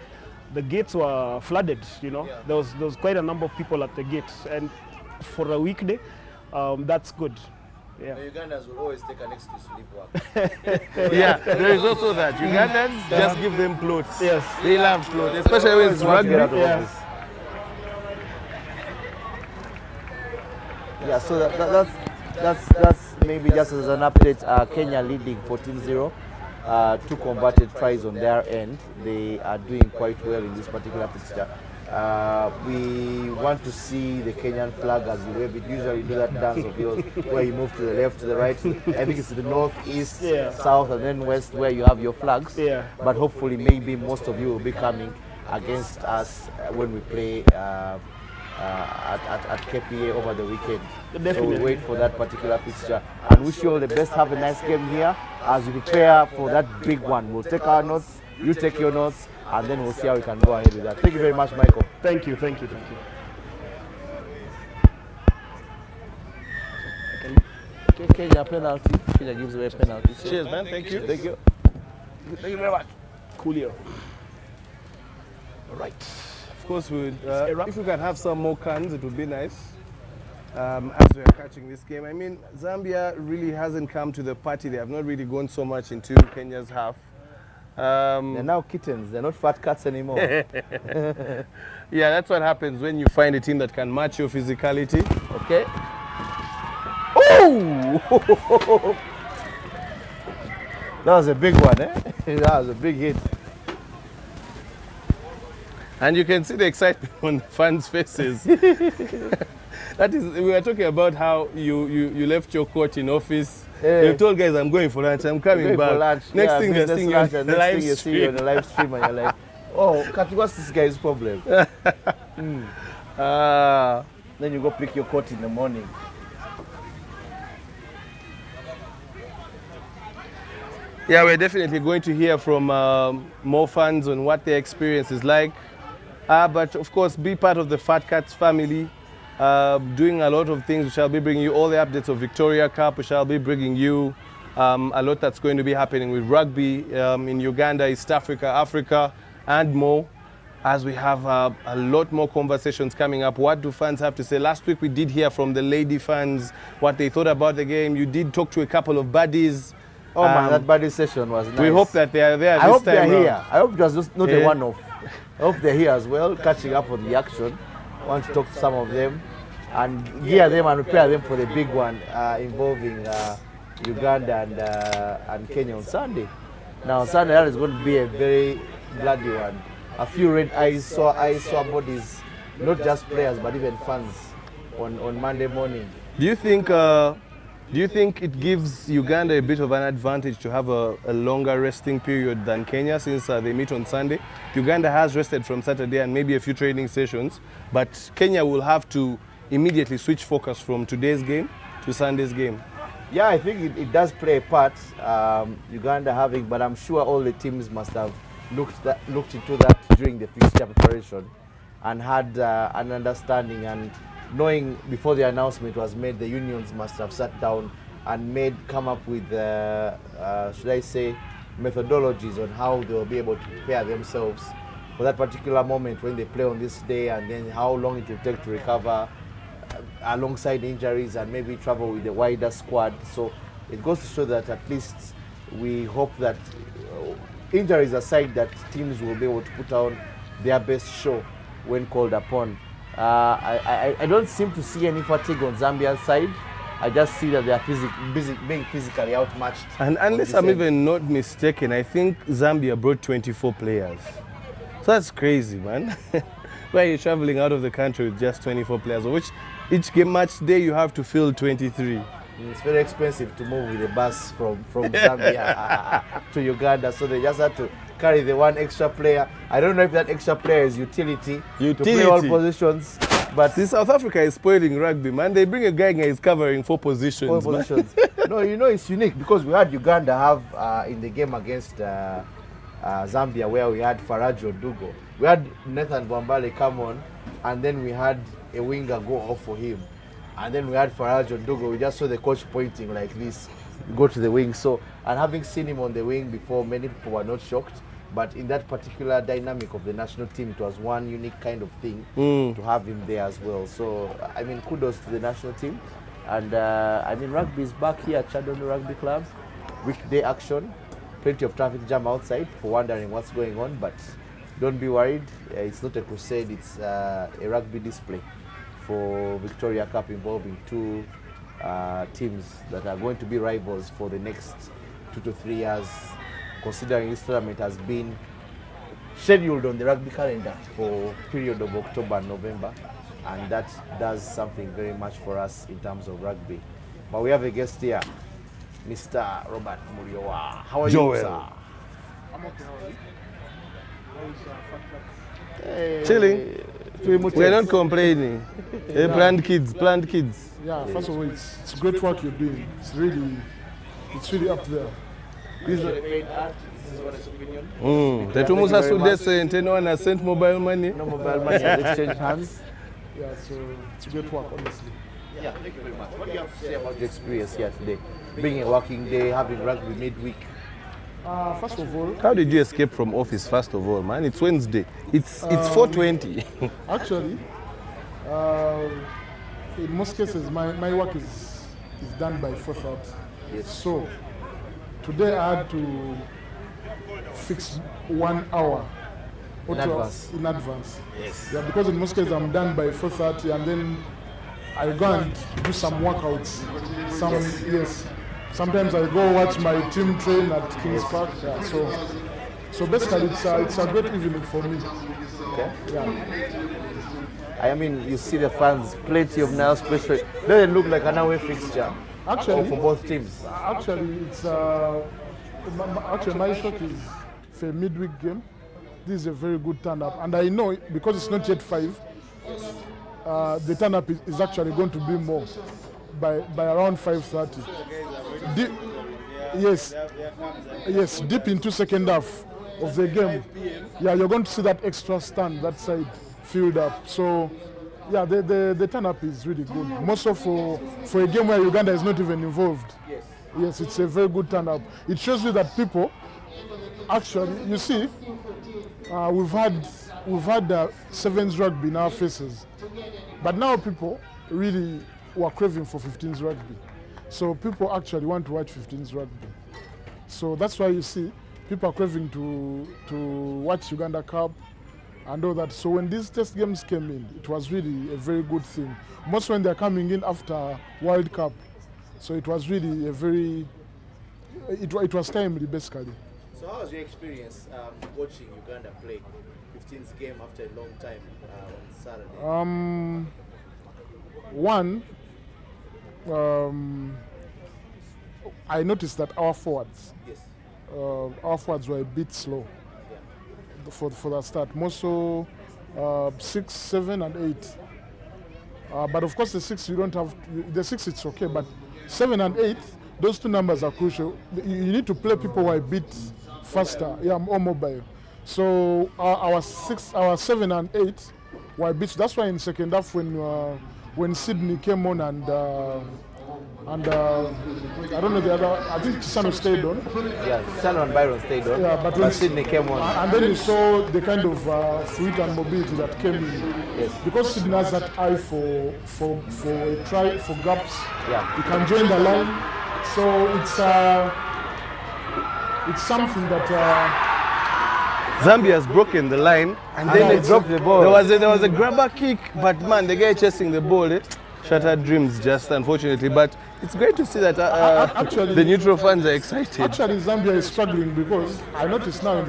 The gates were flooded. You know, there was quite a number of people at the gates, and for a weekday, that's good. Yeah. The Ugandans will always take an excuse to leave work. Yeah, there is also that. Ugandans just give them clothes. Yes. They love clothes, especially when it's rugby. Yeah, so that's maybe just as an update. Kenya leading 14-0. 2 converted tries on their end. They are doing quite well in this particular fixture. We want to see the Kenyan flag as you wave it. Usually do that dance of yours where you move to the left, to the right. I think it's the north, east, south, and then west where you have your flags. But hopefully, maybe most of you will be coming against us when we play at KPA over the weekend. Definitely. So we'll wait for that particular fixture and wish you all the best. Have a nice game here as we prepare for that big one. We'll take our notes, you take your notes, and then we'll see how we can go ahead with that. Thank you very much, Michael. Thank you. Okay, Kenya penalty. Kenya gives away a penalty. So Cheers, man. Thank you. thank you. Thank you very much. Coolio. All right. Of course, if we can have some more cans, it would be nice. As we are catching this game, I mean, Zambia really hasn't come to the party. They have not really gone so much into Kenya's half. They're now kittens. They're not fat cats anymore. Yeah, that's what happens when you find a team that can match your physicality. Okay. Oh! That was a big one, eh? That was a big hit. And you can see the excitement on the fans' faces. That is, we were talking about how you left your coach in office. You told guys, I'm going for lunch, I'm coming back. For lunch. Next thing they're seeing you on the next live thing you see you on the live stream and you're like, oh, Kati, what's this guy's problem? Then you go pick your coat in the morning. Yeah, we're definitely going to hear from more fans on what their experience is like. But of course, be part of the Fat Cats family, doing a lot of things. We shall be bringing you all the updates of Victoria Cup. We shall be bringing you a lot that's going to be happening with rugby in Uganda, East Africa, Africa, and more. As we have a lot more conversations coming up. What do fans have to say? Last week we did hear from the lady fans what they thought about the game. You did talk to a couple of buddies. Oh man, that buddy session was nice. We hope that they are there I this hope time they're round. here. I hope it was just not a one-off. I hope they're here as well, catching up on the action. I want to talk to some of them and gear them and prepare them for the big one involving Uganda and Kenya on Sunday. Now on Sunday that is going to be a very bloody one. A few red eyes, sore bodies, not just players but even fans on Monday morning. Do you think it gives Uganda a bit of an advantage to have a longer resting period than Kenya since they meet on Sunday? Uganda has rested from Saturday and maybe a few training sessions, but Kenya will have to immediately switch focus from today's game to Sunday's game. Yeah, I think it does play a part, Uganda having, but I'm sure all the teams must have looked into that during the fixture preparation and had an understanding, and knowing before the announcement was made, the unions must have sat down and come up with, should I say, methodologies on how they will be able to prepare themselves for that particular moment when they play on this day, and then how long it will take to recover alongside injuries and maybe travel with a wider squad. So it goes to show that at least we hope that injuries aside, that teams will be able to put on their best show when called upon. I don't seem to see any fatigue on Zambia's side. I just see that they are being physically outmatched. And unless I'm even not mistaken, I think Zambia brought 24 players. So that's crazy, man. Where you're traveling out of the country with just 24 players, which each game match day you have to fill 23. It's very expensive to move with a bus from Zambia to Uganda, so they just had to carry the one extra player. I don't know if that extra player is utility. To play all positions. But see, South Africa is spoiling rugby, man. They bring a guy and he's covering four positions. No, you know, it's unique because we had Uganda have in the game against Zambia, where we had Farajo Dugo. We had Nathan Bwambale come on, and then we had a winger go off for him. And then we had Farajo Dugo. We just saw the coach pointing like this, go to the wing. So, and having seen him on the wing before, many people were not shocked. But in that particular dynamic of the national team, it was one unique kind of thing to have him there as well. So, I mean, kudos to the national team. And I mean, rugby is back here at Chadondo Rugby Club. Weekday action. Plenty of traffic jam outside for wondering what's going on. But don't be worried. It's not a crusade. It's a rugby display for Victoria Cup involving two teams that are going to be rivals for the next 2 to 3 years, considering this tournament has been scheduled on the rugby calendar for period of October and November, and that does something very much for us in terms of rugby. But we have a guest here, Mr. Robert Muriowa. How are you, sir? I'm okay, how are you? Hey. Chilling. We're not complaining. Planned kids. Yeah, first of all, it's great work you're doing. It's really up there. This is not a paid ad. This is what his opinion. Tetumusa Sude sent, no one has sent mobile money. No mobile money has exchanged hands. Yeah, so it's great work, honestly. Yeah, thank you very much. What do you have to say about the experience here today? Being a working day, having rugby midweek. First of all, How did you escape from office, first of all, man? It's Wednesday. It's 4:20. actually, in most cases, my work is done by 4:30. Yes. So today I had to fix 1 hour In advance. in advance. Yes. Yeah, because in most cases I'm done by 4:30, and then I go and do some workouts. Yes. Sometimes I go watch my team train at King's Park. Yeah, so So basically, it's a great evening for me. Okay. Yeah. I mean, you see the fans, plenty of now special. Doesn't look like an away fixture. Actually, for both teams. Actually, it's my shock is for a midweek game. This is a very good turn-up, and I know because it's not yet 5. The turn-up is actually going to be more by around 5:30. Yes, deep into second half of the game. Yeah, you're going to see that extra stand that side filled up. So, yeah, the turn-up is really good. More so for a game where Uganda is not even involved. Yes, it's a very good turn-up. It shows you that people actually, you see, we've had sevens rugby in our faces, but now people really were craving for 15s rugby. So people actually want to watch 15s rugby. So that's why you see people are craving to watch Uganda Cup and all that. So when these test games came in, it was really a very good thing. Most when they're coming in after World Cup. So it was really a very, it was timely basically. So how was your experience watching Uganda play 15th game after a long time on Saturday? I noticed that our forwards were a bit slow for the start. More so 6, 7, and 8. But of course the 6 you don't have. The 6 it's okay, but 7 and 8, those two numbers are crucial. You need to play people who are a bit faster, more mobile. So our 7 and 8 were a bit. That's why in second half when Sydney came on and I don't know the other. I think Sano stayed on. Yeah, Sano and Byron stayed on. Yeah, but when Sydney came on. And then you saw the kind of fluid and mobility that came in. Yes. Because Sydney has that eye for a try for gaps. Yeah. You can join the line. So it's something that. Zambia has broken the line and then they dropped the ball. There was a grabber kick, but man, the guy chasing the ball, shattered dreams just unfortunately. But it's great to see that actually, the neutral fans are excited. Actually, Zambia is struggling because I noticed now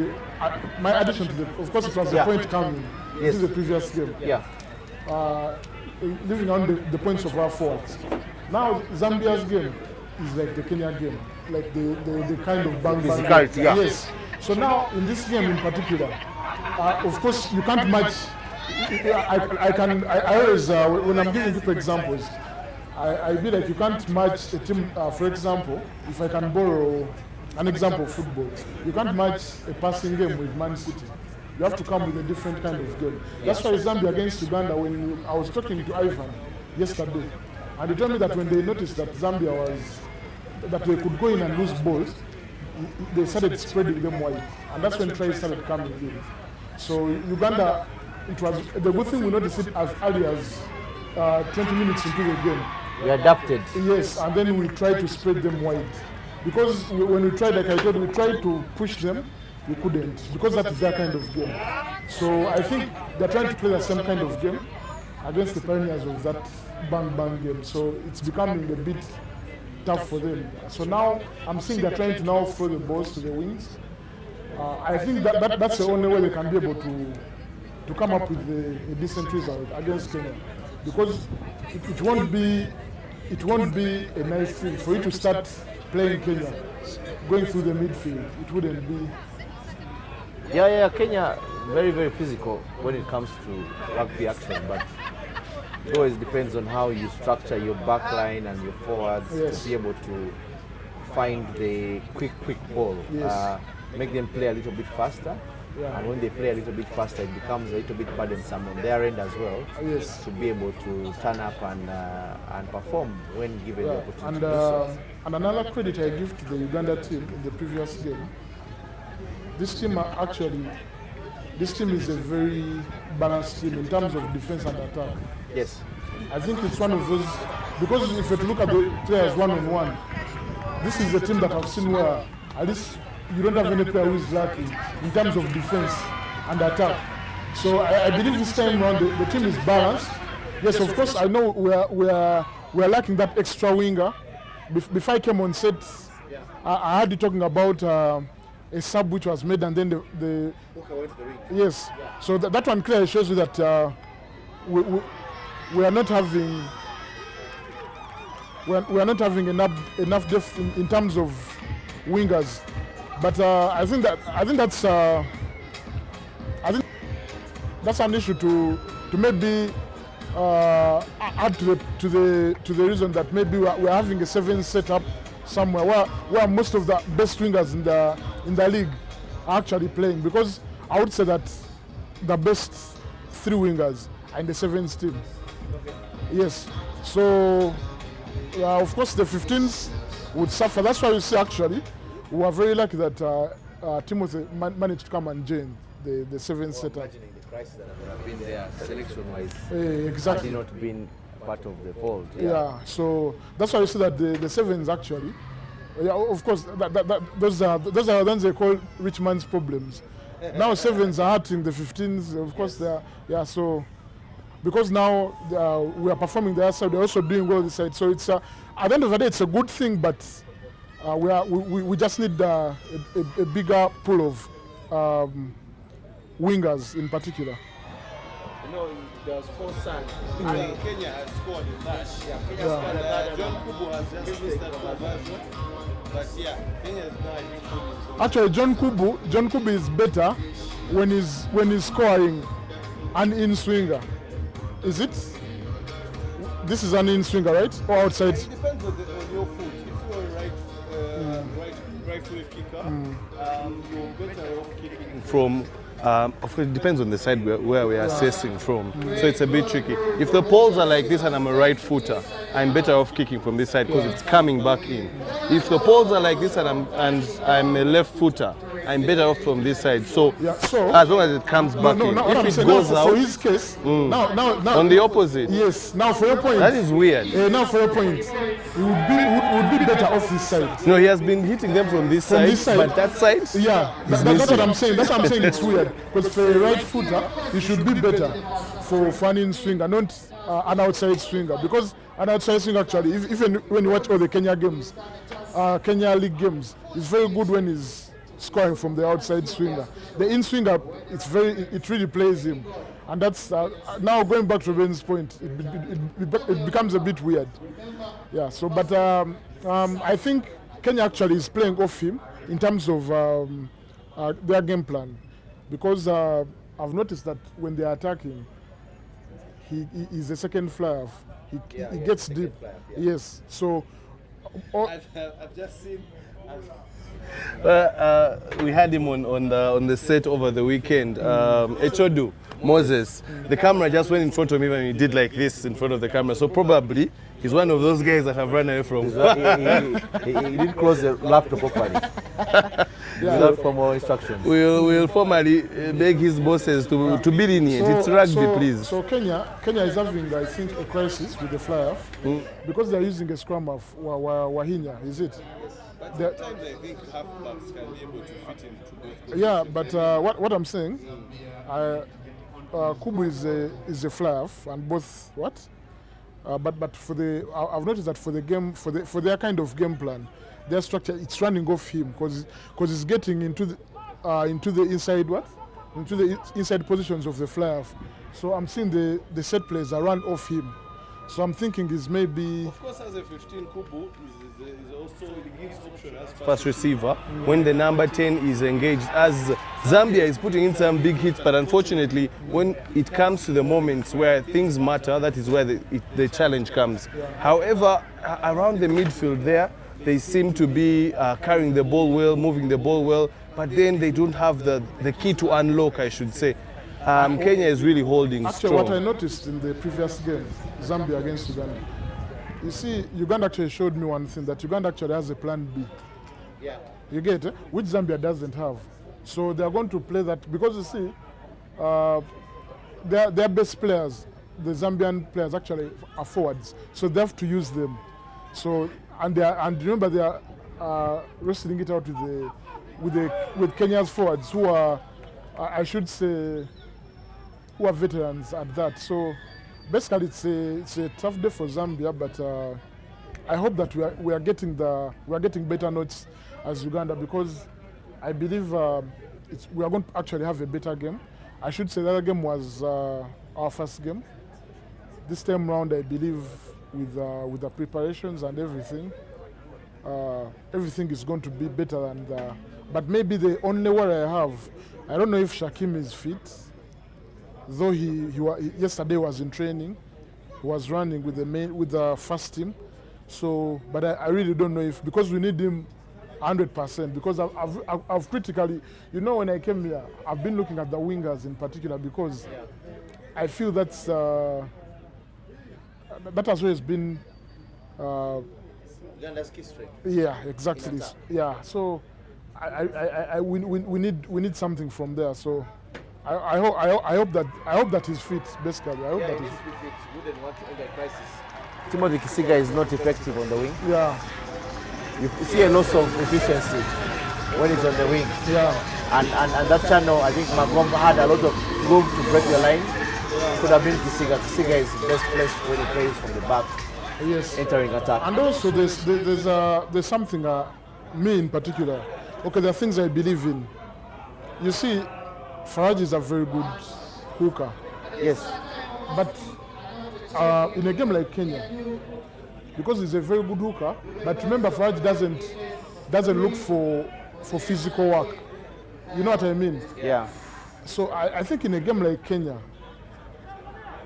my addition to of course it was the point coming. This is the previous game. Yeah. Leaving on the points of our forwards. Now Zambia's game is like the Kenya game, like the kind of bang. Yeah. Yes. So now in this game in particular, of course you can't match. I always when I'm giving people examples, I be like you can't match a team. For example, if I can borrow an example of football, you can't match a passing game with Man City. You have to come with a different kind of game. That's why Zambia against Uganda. When I was talking to Ivan yesterday, and he told me that when they noticed that Zambia that they could go in and lose balls, they started spreading them wide, and that's when tries started coming in. So Uganda, it was the good thing we noticed it as early as 20 minutes into the game. We adapted. Yes, and then we tried to spread them wide. Because when we tried, like I told you, we tried to push them, we couldn't, because that is their kind of game. So I think they're trying to play the same kind of game against the pioneers of that bang game. So it's becoming a bit tough for them. So now I'm seeing they're trying to now throw the balls to the wings. I think that's the only way they can be able to come up with a decent result against Kenya, because it won't be a nice thing for you to start playing Kenya going through the midfield. It wouldn't be. Yeah, Kenya very, very physical when it comes to rugby action, but it always depends on how you structure your back line and your forwards to be able to find the quick ball. Yes. Make them play a little bit faster. Yeah. And when they play a little bit faster, it becomes a little bit burdensome on their end as well. Yes. To be able to turn up and perform when given the opportunity. And another credit I give to the Uganda team in the previous game. This team is a very balanced team in terms of defense and attack. Yes. I think it's one of those, because if you look at the players one-on-one, this is a team that I've seen where at least you don't have any player who is lacking in terms of defense and attack. So I believe this time around the team is balanced. Yes, of course, I know we are lacking that extra winger. Before I came on set, I heard you talking about a sub which was made, and then the yes. So that one clearly shows you that we are not having we are not having enough depth in terms of wingers. But I think that's an issue to maybe add to the reason that maybe we're having a 7 setup somewhere where most of the best wingers in the league are actually playing, because I would say that the best 3 wingers are in the 7th team. Okay. Yes. So of course the 15s would suffer. That's why you see actually we are very lucky that Timothy managed to come and join the 7th setup. Imagining the crisis that would have been there selection-wise, exactly, had not been part of the fold. Yeah, so that's why you see that the 7s actually, of course, those are the ones they call rich man's problems. Now 7s are hurting the 15s, of course, yes. So because now we are performing the other side, we're also doing well this side. So it's at the end of the day, it's a good thing, but we just need a bigger pool of wingers in particular. You know, there was 4 sons. Kenya has scored in that. John Kubu has just missed that conversion. But yeah, Kenya is now actually John Kubu is better when he's scoring an in-swinger. Is it? This is an in-swinger, right? Or outside? It depends on your foot. If you're a right-footed kicker, you're better off kicking from. Of course, it depends on the side where we are assessing from. So it's a bit tricky. If the poles are like this and I'm a right footer, I'm better off kicking from this side because it's coming back in. If the poles are like this and I'm a left footer, I'm better off from this side. So as long as it comes back in. If it goes out, for his case, now on the opposite. Yes. Now for your point. That is weird. Now for your point, he would be better off this side. No, he has been hitting them from this side. But that side. Yeah, that's what I'm saying. That's what I'm saying. It's weird. Because for a right footer, he should be better for an in swinger, not an outside swinger. Because an outside swinger actually, even when you watch all the Kenya games, Kenya League games, it's very good when he's scoring from the outside swinger. The in swinger, it really plays him. And that's now going back to Ben's point, it becomes a bit weird. Yeah. So, but I think Kenya actually is playing off him in terms of their game plan. Because I've noticed that when they are attacking, he is a second flyer. He gets deep. Yes. So I've just seen. We had him on the set over the weekend. Echodu Moses. The camera just went in front of him and he did like this in front of the camera. So probably he's one of those guys that have run away from. He didn't close the laptop properly. Without formal instructions. We'll formally beg his bosses to be lenient. It's rugby, please. So Kenya is having, I think, a crisis with the fly-off because they're using a scrum of Wahinya, is it? But sometimes I think half-backs can be able to fit into both. Yeah, but what I'm saying, Kubu is a fly-off, and both what? But for I've noticed that for the game, for their kind of game plan, their structure, it's running off him because it's getting into the inside into the inside positions of the fly-off. So I'm seeing the set plays are run off him. So I'm thinking is maybe. Of course, as a 15, Kubu is also the gives option as first receiver when the number 10 is engaged. As Zambia is putting in some big hits, but unfortunately, when it comes to the moments where things matter, that is where the challenge comes. However, around the midfield there, they seem to be carrying the ball well, moving the ball well, but then they don't have the key to unlock, I should say. Kenya is really holding strong. Actually, what I noticed in the previous game, Zambia against Uganda, you see, Uganda actually showed me one thing, that Uganda actually has a plan B. Yeah. You get it? Which Zambia doesn't have. So they are going to play that, because you see, their best players, the Zambian players actually are forwards, so they have to use them. So and remember they are wrestling it out with Kenya's forwards who are, I should say, who are veterans at that. So basically it's a tough day for Zambia, but I hope that we are getting better notes as Uganda, because I believe we are going to actually have a better game. I should say the other game was our first game. This time round, I believe with the preparations and everything, everything is going to be better than the. But maybe the only worry I have, I don't know if Shakim is fit. Though yesterday was in training, he was running with the first team. So, but I really don't know if, because we need him 100%, because I've critically, you know, when I came here, I've been looking at the wingers in particular, because I feel that has always been Uganda's key strength. Yeah, exactly. Yeah, so we need something from there. So I hope that he's fit. Basically, I hope that he's fit. Wouldn't want to end a crisis. Timothy Kisiga is not effective on the wing. Yeah. You see a loss of efficiency when he's on the wing. Yeah. And that channel, I think Magom had a lot of room to break the line. Could have been Kisiga. Kisiga is best placed when he plays from the back. Yes. Entering attack. And also there's something me in particular. Okay, there are things I believe in. You see, Faraj is a very good hooker. Yes. But in a game like Kenya, because he's a very good hooker, but remember Faraj doesn't look for physical work. You know what I mean? Yeah. So I think in a game like Kenya,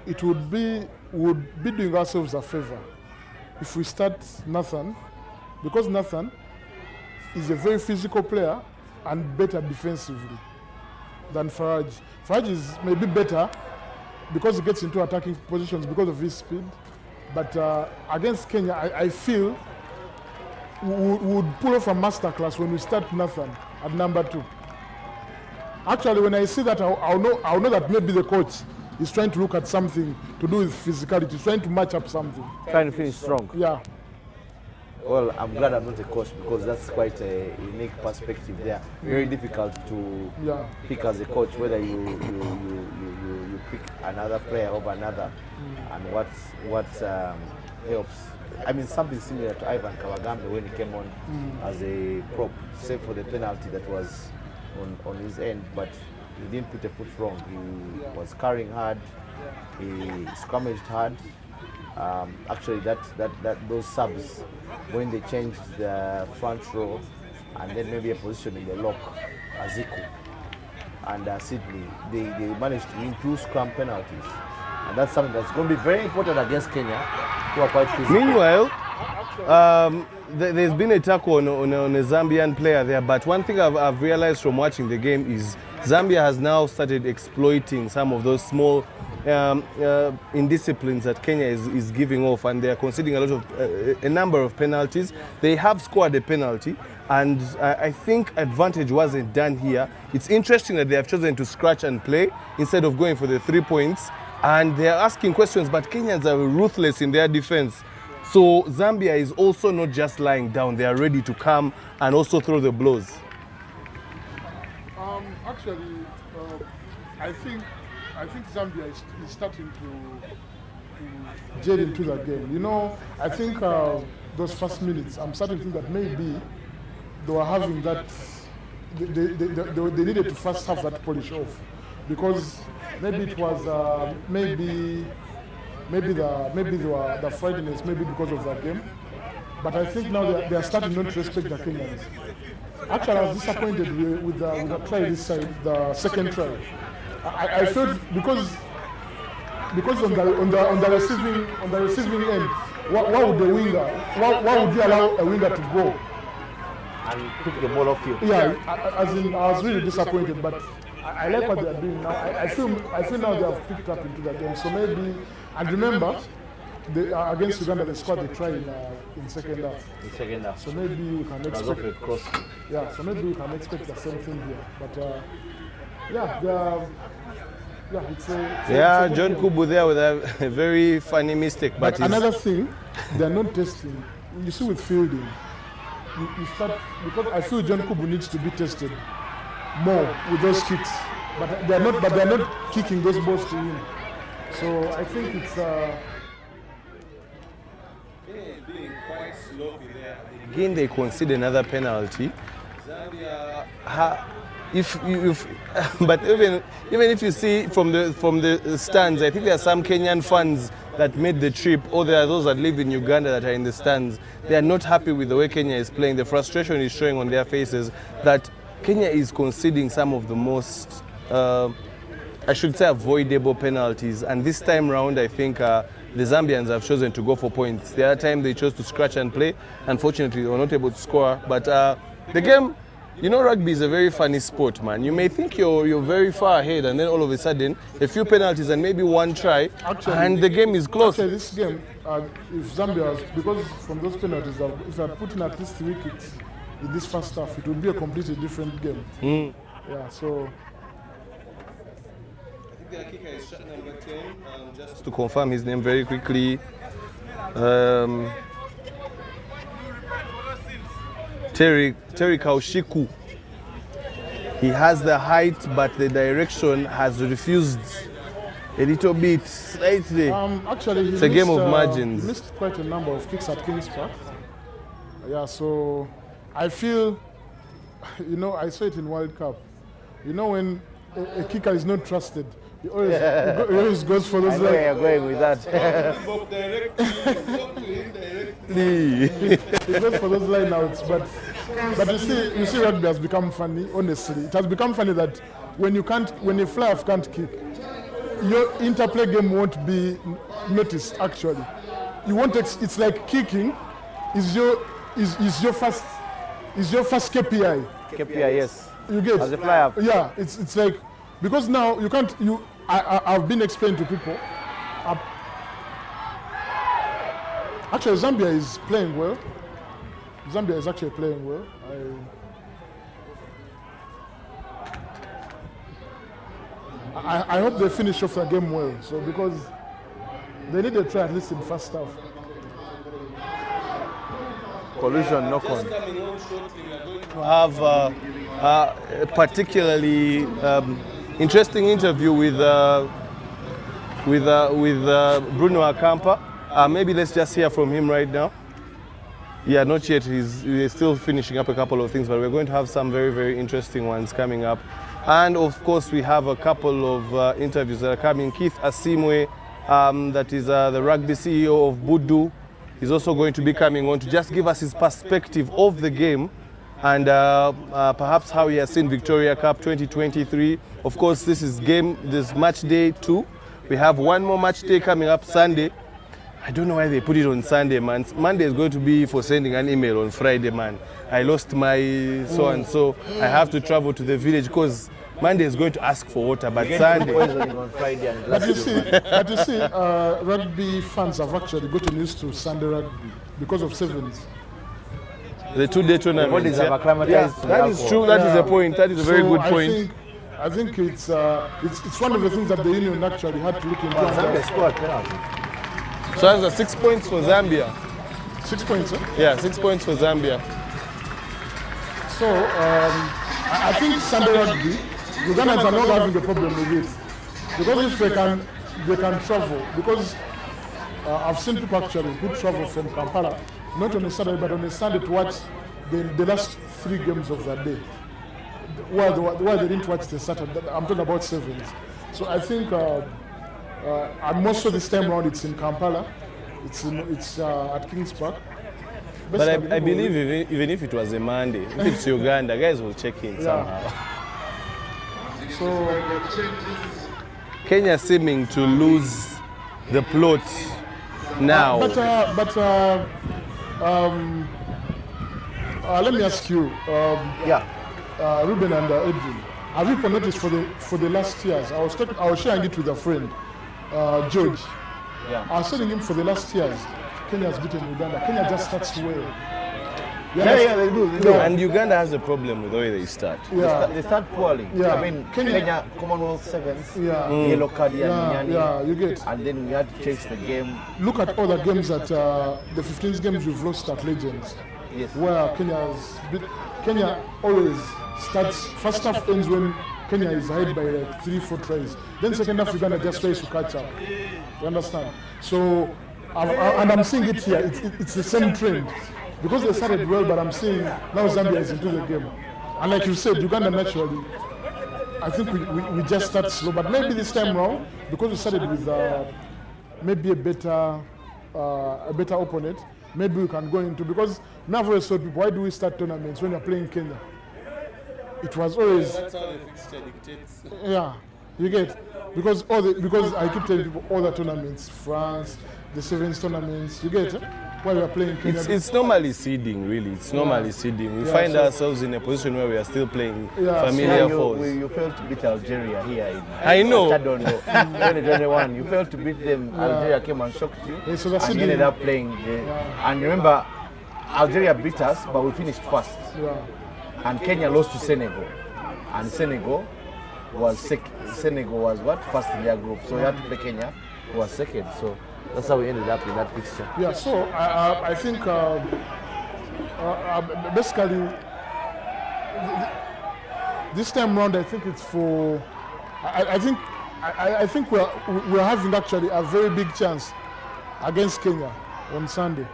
it would be doing ourselves a favor if we start Nathan, because Nathan is a very physical player and better defensively than Faraj. Faraj is maybe better because he gets into attacking positions because of his speed, but against Kenya, I feel we would pull off a masterclass when we start Nathan at number 2. Actually, when I see that, I'll know that maybe the coach is trying to look at something to do with physicality, he's trying to match up something. Trying to finish strong. Yeah. Well, I'm glad I'm not a coach, because that's quite a unique perspective there. Very difficult to pick as a coach whether you pick another player over another, and what helps. I mean, something similar to Ivan Kawagambe when he came on as a prop, save for the penalty that was on his end, but he didn't put a foot wrong. He was carrying hard, he scrummaged hard. Actually, those subs, when they changed the front row and then maybe a position in the lock, Aziku and Sydney, they managed to win 2 scrum penalties. And that's something that's going to be very important against Kenya, who are quite physical. Meanwhile, there's been a tackle on a Zambian player there, but one thing I've realized from watching the game is Zambia has now started exploiting some of those small indisciplines that Kenya is giving off, and they are conceding a number of penalties. They have scored a penalty, and I think advantage wasn't done here. It's interesting that they have chosen to scratch and play instead of going for the 3 points, and they are asking questions, but Kenyans are ruthless in their defense. So Zambia is also not just lying down, they are ready to come and also throw the blows. Actually, I think Zambia is starting to get into the game. You know, I think those first minutes, I'm starting to think that maybe they were having that, they needed to first have that polish off, because maybe it was maybe the frightness, maybe because of that game. But I think now they are starting not to respect the Kenyans. Actually, I was disappointed with the try this side, the second try. I felt because on the receiving end, why would the winger? Why would you allow a winger to go and pick the ball off you? Yeah, as in, I was really disappointed, but I like what they are doing now. I feel now they have picked up into the game. So maybe, and remember, against Uganda they scored the try in second half. In second half. So maybe we can expect. Yeah, so maybe we can expect the same thing here. But it's John Kubu there with a very funny mistake. But another thing, they are not testing. You see with fielding, you start, because I feel John Kubu needs to be tested more with those kicks. But they're not kicking those balls to him. So I think it's again they concede another penalty. But even if you see from the stands, I think there are some Kenyan fans that made the trip, or there are those that live in Uganda that are in the stands. They are not happy with the way Kenya is playing. The frustration is showing on their faces that Kenya is conceding some of the most, I should say, avoidable penalties. And this time round, I think the Zambians have chosen to go for points. The other time they chose to scratch and play. Unfortunately, they were not able to score. But the game, you know, rugby is a very funny sport, man. You may think you're very far ahead, and then all of a sudden, a few penalties and maybe one try, and the game is close. Actually, this game, if Zambia, because from those penalties, if I put in at least 3 kicks in this first half, it would be a completely different game. Yeah, so. I think the kicker is shot number 10. Just to confirm his name very quickly. Terry Kaushiku. He has the height, but the direction has refused a little bit, slightly. Actually, it's a game of margins. He missed quite a number of kicks at King's Park. Yeah, so I feel, you know, I saw it in World Cup. You know, when a kicker is not trusted, he always goes for those. I know where you're going with that. He goes for those lineouts, but you see, rugby has become funny. Honestly, it has become funny that when a fly-off can't kick, your interplay game won't be noticed. Actually, you won't. It's like kicking is your first KPI. KPI, yes. You get as a fly-up. Yeah, it's like, because now you can't. I've been explaining to people. Actually, Zambia is playing well. Zambia is actually playing well. I hope they finish off the game well. So because they need a try at least in first half. Collusion, knock on. To have a particularly interesting interview with Bruno Akampa. Maybe let's just hear from him right now. Yeah, not yet. He's still finishing up a couple of things, but we're going to have some very, very interesting ones coming up. And of course, we have a couple of interviews that are coming. Keith Asimwe, that is the rugby CEO of buildup, is also going to be coming on to just give us his perspective of the game and perhaps how he has seen Victoria Cup 2023. Of course, this is match day 2. We have one more match day coming up Sunday. I don't know why they put it on Sunday, man. Monday is going to be for sending an email on Friday, man. I lost my so-and-so. I have to travel to the village because Monday is going to ask for water, but Sunday. On Friday and but you see, rugby fans have actually gotten used to Sunday rugby because of sevens. The 2-day tournament. Bodies have acclimatized to that is true. That is a point. That is a very good point. I think it's one of the things that the union actually had to look into. Zambia scored penalty. So that's 6 points for Zambia. 6 points, eh? Yeah, 6 points for Zambia. So I think Sunday rugby, Ugandans are not having a problem with it. Because if they can travel, because I've seen people actually who travel from Kampala, not on a Saturday, but on a Sunday to watch the last 3 games of that day. Why they didn't watch the Saturday, I'm talking about sevens. So I think, and most of this time around it's in Kampala, it's at King's Park. But I believe even if it was a Monday, if it's Uganda, guys will check in somehow. So Kenya seeming to lose the plot now. Let me ask you, Ruben and Edwin, have you noticed for the last years? I was sharing it with a friend, George. Yeah. I was telling him for the last years, Kenya has beaten Uganda. Kenya just starts well. Yeah, they do. And Uganda has a problem with the way they start. Yeah. They start poorly. Yeah. I mean, Kenya Commonwealth sevens, Yeah. yellow card, Yeah, you get. and then we had to chase the game. Look at all the games that the 15 games we've lost at Legends, Yes. where Kenya always starts, first half ends when Kenya is ahead by like 3-4 tries. Then second half Uganda just tries to catch up. You understand? So, I'm seeing it here. It's the same trend. Because they started well, but I'm seeing now Zambia is into the game. And like you said, Uganda naturally, I think we just start slow. But maybe this time round, because we started with maybe a better opponent, maybe we can go into, because now I've always told people, why do we start tournaments when you're playing Kenya? It was always. That's how the fixture dictates. Yeah, you get, because I keep telling people all the tournaments, France, the sevens tournaments, you get, while we are playing Kenya. It's normally seeding, really. It's normally seeding. We find ourselves in a position where we are still playing familiar foes. You failed to beat Algeria here in I know. 2021. You failed to beat them. Algeria came and shocked you. Yeah, so that's and you ended up playing. And remember, Algeria beat us, but we finished first. Yeah. And Kenya lost to Senegal. And Senegal was what? First in their group. So you had to play Kenya, who was second. So that's how we ended up in that fixture. Yeah, so I think basically this time round, I think it's for. I think we're having actually a very big chance against Kenya on Sunday.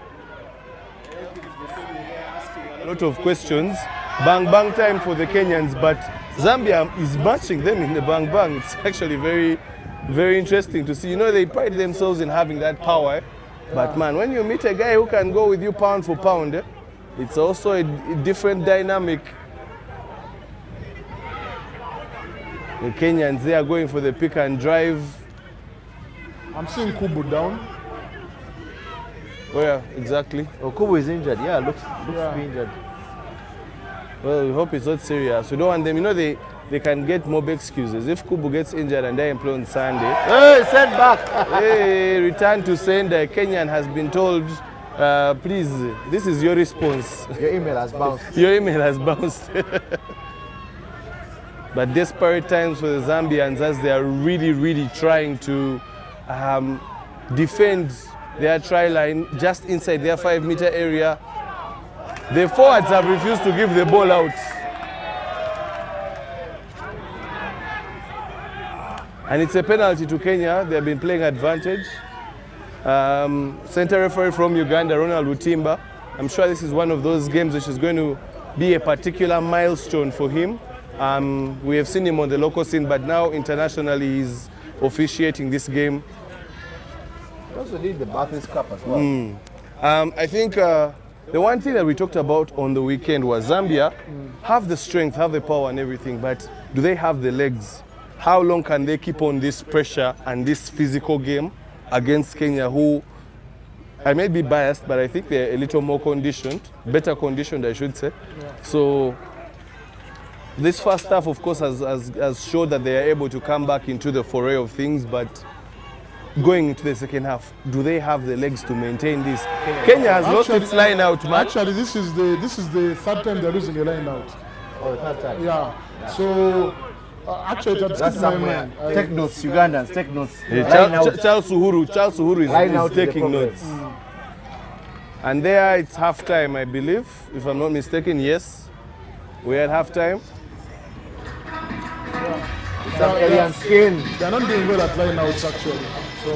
A lot of questions. Bang bang time for the Kenyans, but Zambia is matching them in the bang bang. It's actually very, very interesting to see. You know, they pride themselves in having that power. But man, when you meet a guy who can go with you pound for pound, it's also a different dynamic. The Kenyans, they are going for the pick and drive. I'm seeing Kubu down. Where exactly? Oh, Kubu is injured. Yeah, looks to be injured. Well, we hope it's not serious. We don't want them, you know, they can get mob excuses. If Kubu gets injured and they employ on Sunday, hey, send back. Hey, return to sender. Kenyan has been told, please, this is your response. Your email has bounced. Your email has bounced. But desperate times for the Zambians as they are really, really trying to defend their try line just inside their 5-meter area. The forwards have refused to give the ball out. And it's a penalty to Kenya. They have been playing advantage. Center referee from Uganda, Ronald Lutimba. I'm sure this is one of those games which is going to be a particular milestone for him. We have seen him on the local scene, but now internationally he's officiating this game. He also did the Bathurst Cup as well. I think the one thing that we talked about on the weekend was Zambia have the strength, have the power and everything, but do they have the legs? How long can they keep on this pressure and this physical game against Kenya, who, I may be biased, but I think they're a little more conditioned, better conditioned, I should say. Yeah. So this first half, of course, has showed that they are able to come back into the foray of things, but going into the second half, do they have the legs to maintain this? Kenya has lost its line out, man. Actually, this is the third time they're losing a line out. Oh, the third time. Yeah. So actually, that's my mind. Take notes, Ugandans. Take notes. Charles Uhuru is taking notes. And there it's half time, I believe, if I'm not mistaken. Yes, we're at half time. It's an alien skin. They're not doing well at line outs actually. So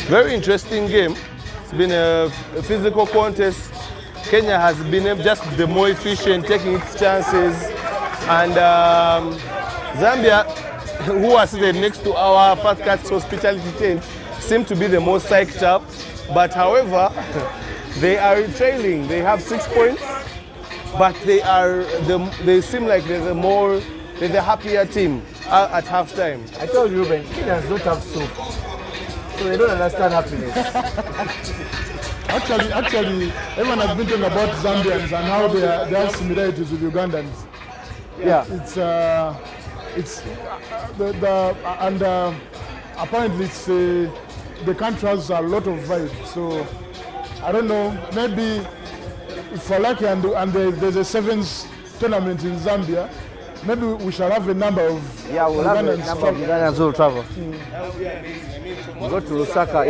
very interesting game. It's been a physical contest. Kenya has been just the more efficient, taking its chances. And Zambia, who are seated next to our Fat Cats hospitality tent, seem to be the most psyched up. But however, they are trailing. They have 6 points, but they seem like they're the happier team at halftime. I told you, Ruben, Kenyans don't have soup, so they don't understand happiness. Actually, everyone has been talking about Zambians and how they have similarities with Ugandans. Yeah, apparently it's the country has a lot of vibe. So I don't know, maybe if we're lucky and there's a sevens tournament in Zambia, maybe we shall have a number of we'll have a number of Ugandans who will travel. We'll go to Lusaka,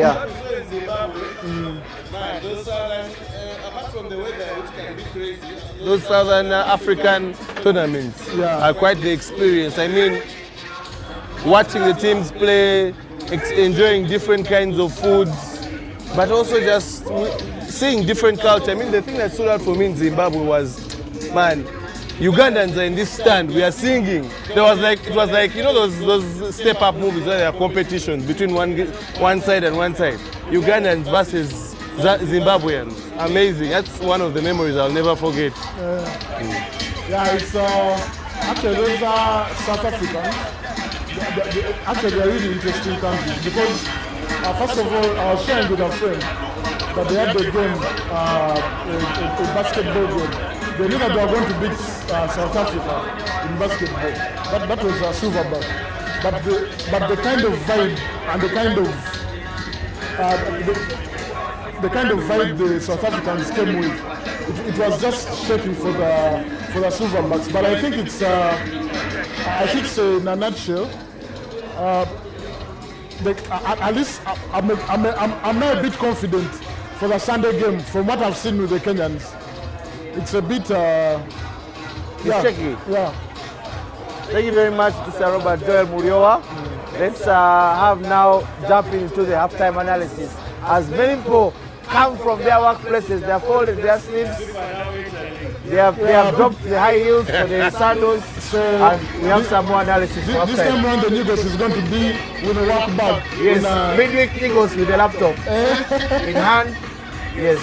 Apart from the weather, which can be crazy, those Southern African tournaments are quite the experience. I mean, watching the teams play, enjoying different kinds of foods, but also just seeing different culture. I mean, the thing that stood out for me in Zimbabwe was, man, Ugandans are in this stand, we are singing. It was like, you know those step-up movies where there are competitions between one side and one side. Ugandans versus Zimbabweans. Amazing. That's one of the memories I'll never forget. Yeah, it's actually those are South Africans. Actually, they're really interesting countries because first of all, I was sharing with a friend that they had the game, a basketball game. They knew that they were going to beat South Africa in basketball. That was a silverback. But the kind of vibe and the kind of vibe the South Africans came with, it was just shaping for the silverbacks. But I think it's in a nutshell. At least I'm now a bit confident for the Sunday game from what I've seen with the Kenyans. It's a bit shaky. Yeah. Thank you very much, Mr. Robert Joel Muriowa. Let's have now jump into the halftime analysis. As many people come from their workplaces, they have folded their sleeves, they have dropped the high heels for the sandals, and we have some more analysis. This time around the Nigos is going to be with a work bag. Yes, midweek Nigos with the laptop in hand. Yes,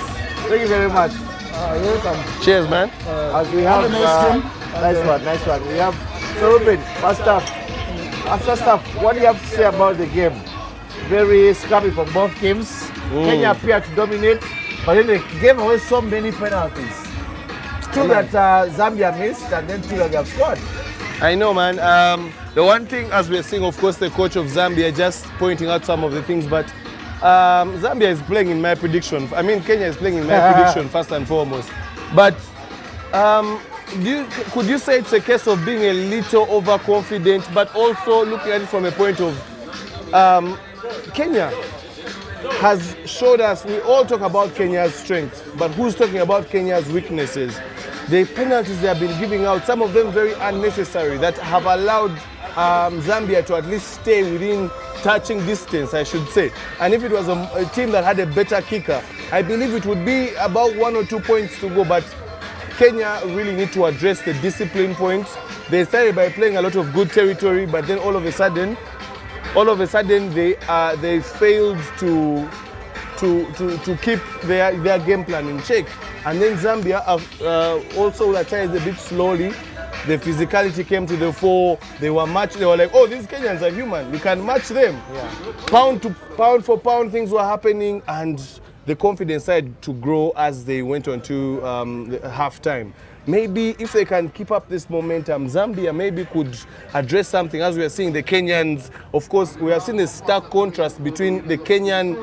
thank you very much. You're welcome. Cheers, man. As we have nice one. We have so Ruben, first half. What do you have to say about the game? Very scrappy from both teams. Kenya appeared to dominate, but then they gave away so many penalties. Two that Zambia missed, and then two that they have scored. I know, man. The one thing, as we're seeing, of course, the coach of Zambia just pointing out some of the things, but Zambia is playing in my prediction. I mean, Kenya is playing in my prediction first and foremost. But could you say it's a case of being a little overconfident, but also looking at it from a point of Kenya has showed us, we all talk about Kenya's strengths, but who's talking about Kenya's weaknesses? The penalties they have been giving out, some of them very unnecessary, that have allowed Zambia to at least stay within touching distance, I should say. And if it was a team that had a better kicker, I believe it would be about 1 or 2 points to go. But Kenya really need to address the discipline points. They started by playing a lot of good territory, but then all of a sudden they failed to keep their game plan in check. And then Zambia also at times a bit slowly. The physicality came to the fore. They were like, oh, these Kenyans are human. We can match them. Yeah. Pound for pound, things were happening, and the confidence started to grow as they went on to halftime. Maybe if they can keep up this momentum, Zambia maybe could address something. As we are seeing the Kenyans, of course, we have seen a stark contrast between the Kenyan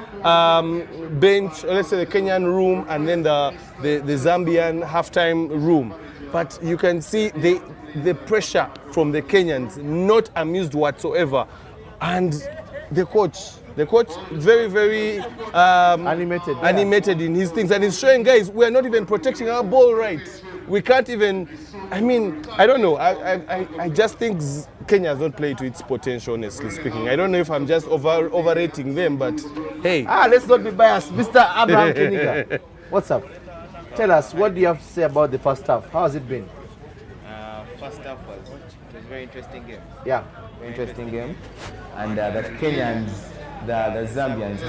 bench, or let's say the Kenyan room, and then the Zambian halftime room. But you can see the pressure from the Kenyans, not amused whatsoever. And the coach very, very animated in his things. And he's showing, guys, we are not even protecting our ball right. We can't even, I mean, I don't know. I just think Kenya has not played to its potential, honestly speaking. I don't know if I'm just overrating them, but hey. Let's not be biased. Mr. Abraham Kiniga, what's up? Tell us, what do you have to say about the first half? How has it been? First half was a very interesting game. Yeah. Very interesting game. And the Kenyans, the Zambians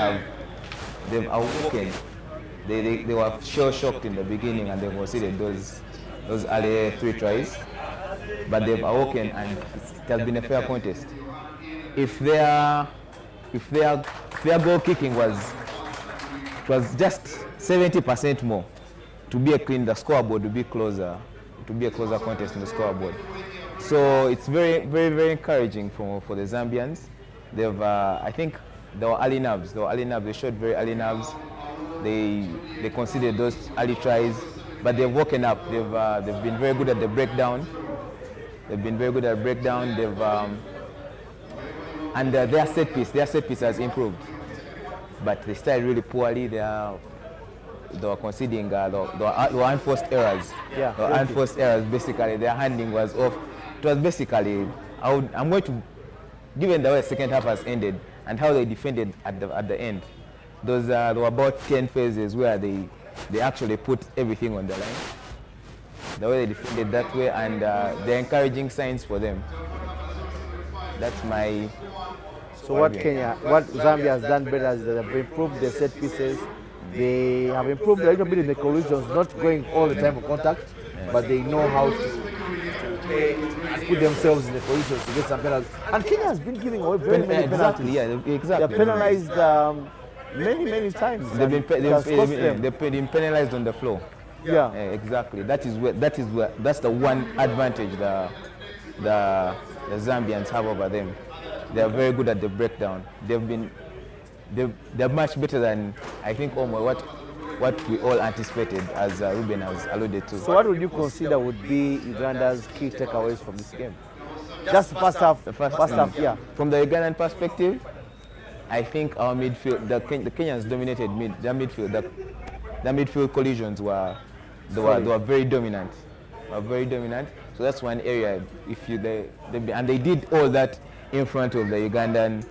they've awoken. They were shocked in the beginning, and they conceded those early 3 tries. But they've awoken, and it has been a fair contest. If their goal kicking was just 70% more, to be the scoreboard would be closer, to be a closer contest in the scoreboard. So it's very, very, very encouraging for the Zambians. They've, I think, there were early nerves. They showed very early nerves. They conceded those early tries, but they've woken up. They've been very good at the breakdown. And their set piece has improved. But they started really poorly. They were conceding, they were unforced errors. Yeah, unforced errors, basically. Their handling was off. It was basically, I'm going to, given the way the second half has ended and how they defended at the end, there were about 10 phases where they they actually put everything on the line. The way they defended that way, and they're encouraging signs for them. That's my. So what Zambia has done better is that they've improved their set pieces. They have improved a little bit in the collisions, not going all the time for contact, but they know how to put themselves in the collisions to get some penalties. And Kenya has been giving away very many penalties. Exactly. They're penalized many times. They've been penalized on the floor. Yeah. Exactly. That's the one advantage the Zambians have over them. They are very good at the breakdown. They're much better than, I think, almost what we all anticipated, as Ruben has alluded to. So what would you consider would be Uganda's key takeaways from this game? Just the first half. The first half, yeah. From the Ugandan perspective, I think our midfield, the Kenyans dominated their midfield. The midfield collisions were very dominant. So that's one area. And they did all that in front of the Ugandan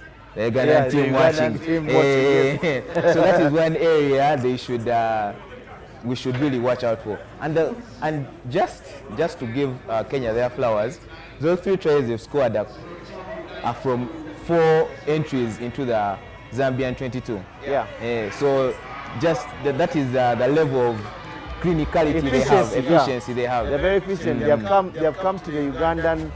team watching. So that is one area we should really watch out for. And just to give Kenya their flowers, those 3 tries they've scored are from 4 entries into the Zambian 22. Yeah. So just that is the level of clinicality efficiency they have. They're very efficient. They have come to the Ugandan.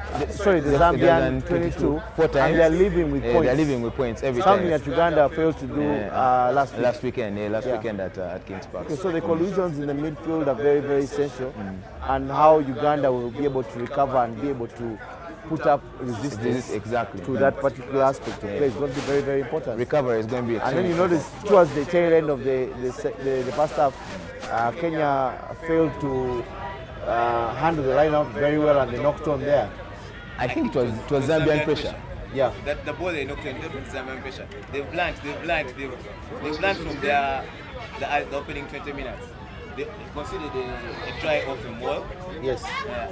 The Zambian 22 4 times, and they're leaving with points. They're leaving with points every Something time. that Uganda failed to do last weekend. Weekend at King's Park. Okay, so the collisions in the midfield are very, very essential, and how Uganda will be able to recover and be able to put up resistance to that particular aspect of play is going to be very, very important. Recovery is going to be. And then you notice towards the tail end of the first half, Kenya failed to handle the line out very well, and they knocked on there. I think it was Zambian pressure. Yeah. That the ball they knocked on, it was Zambian pressure. They've blanked from the opening 20 minutes. They considered a try off the wall. Yes.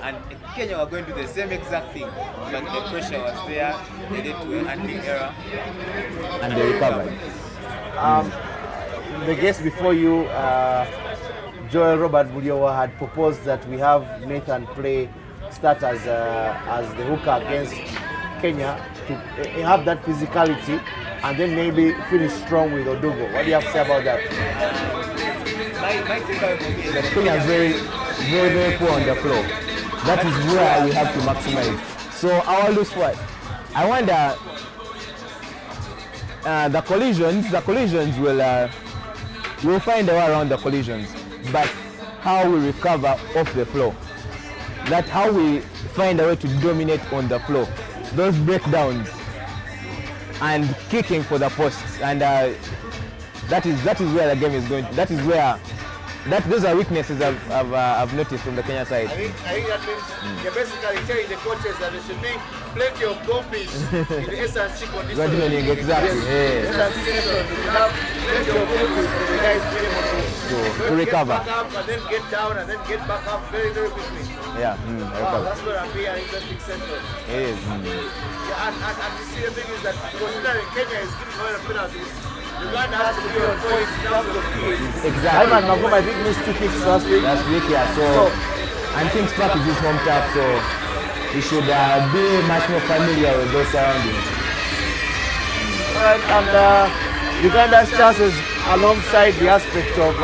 And Kenya were going to do the same exact thing, but the pressure was there. They led to a handling error. And they recovered. The guest before you, Joel Robert Buliowa, had proposed that we have Nathan start as the hooker against Kenya to have that physicality and then maybe finish strong with Odogo. What do you have to say about that? My takeaway for me is that Kenya is very, very, very poor on the floor. That is where we have to maximize. So our loose what? I wonder the collisions we'll find a way around the collisions, but how we recover off the floor. That's how we find a way to dominate on the floor. Those breakdowns and kicking for the posts, and that is where the game is going. That is where those are weaknesses I've noticed from the Kenya side. I think that means you're basically telling the coaches that there should be plenty of goalfish in the S&C condition. Exactly. Yes. S&C session, you have plenty of goalfish for the guys to be able to recover. Get back up and then get down and then get back up very, very quickly. Yeah. Wow, that's going to be an interesting session. It is. Yeah, and you see the thing is that considering Kenya is giving away the penalties, Uganda has to be on point in terms of kicks. Exactly. Ivan Magoma, I think, missed 2 kicks last week. Yeah. So and King's Park is his home turf, so he should be much more familiar with those surroundings. Alright, and Uganda's chances alongside the aspect of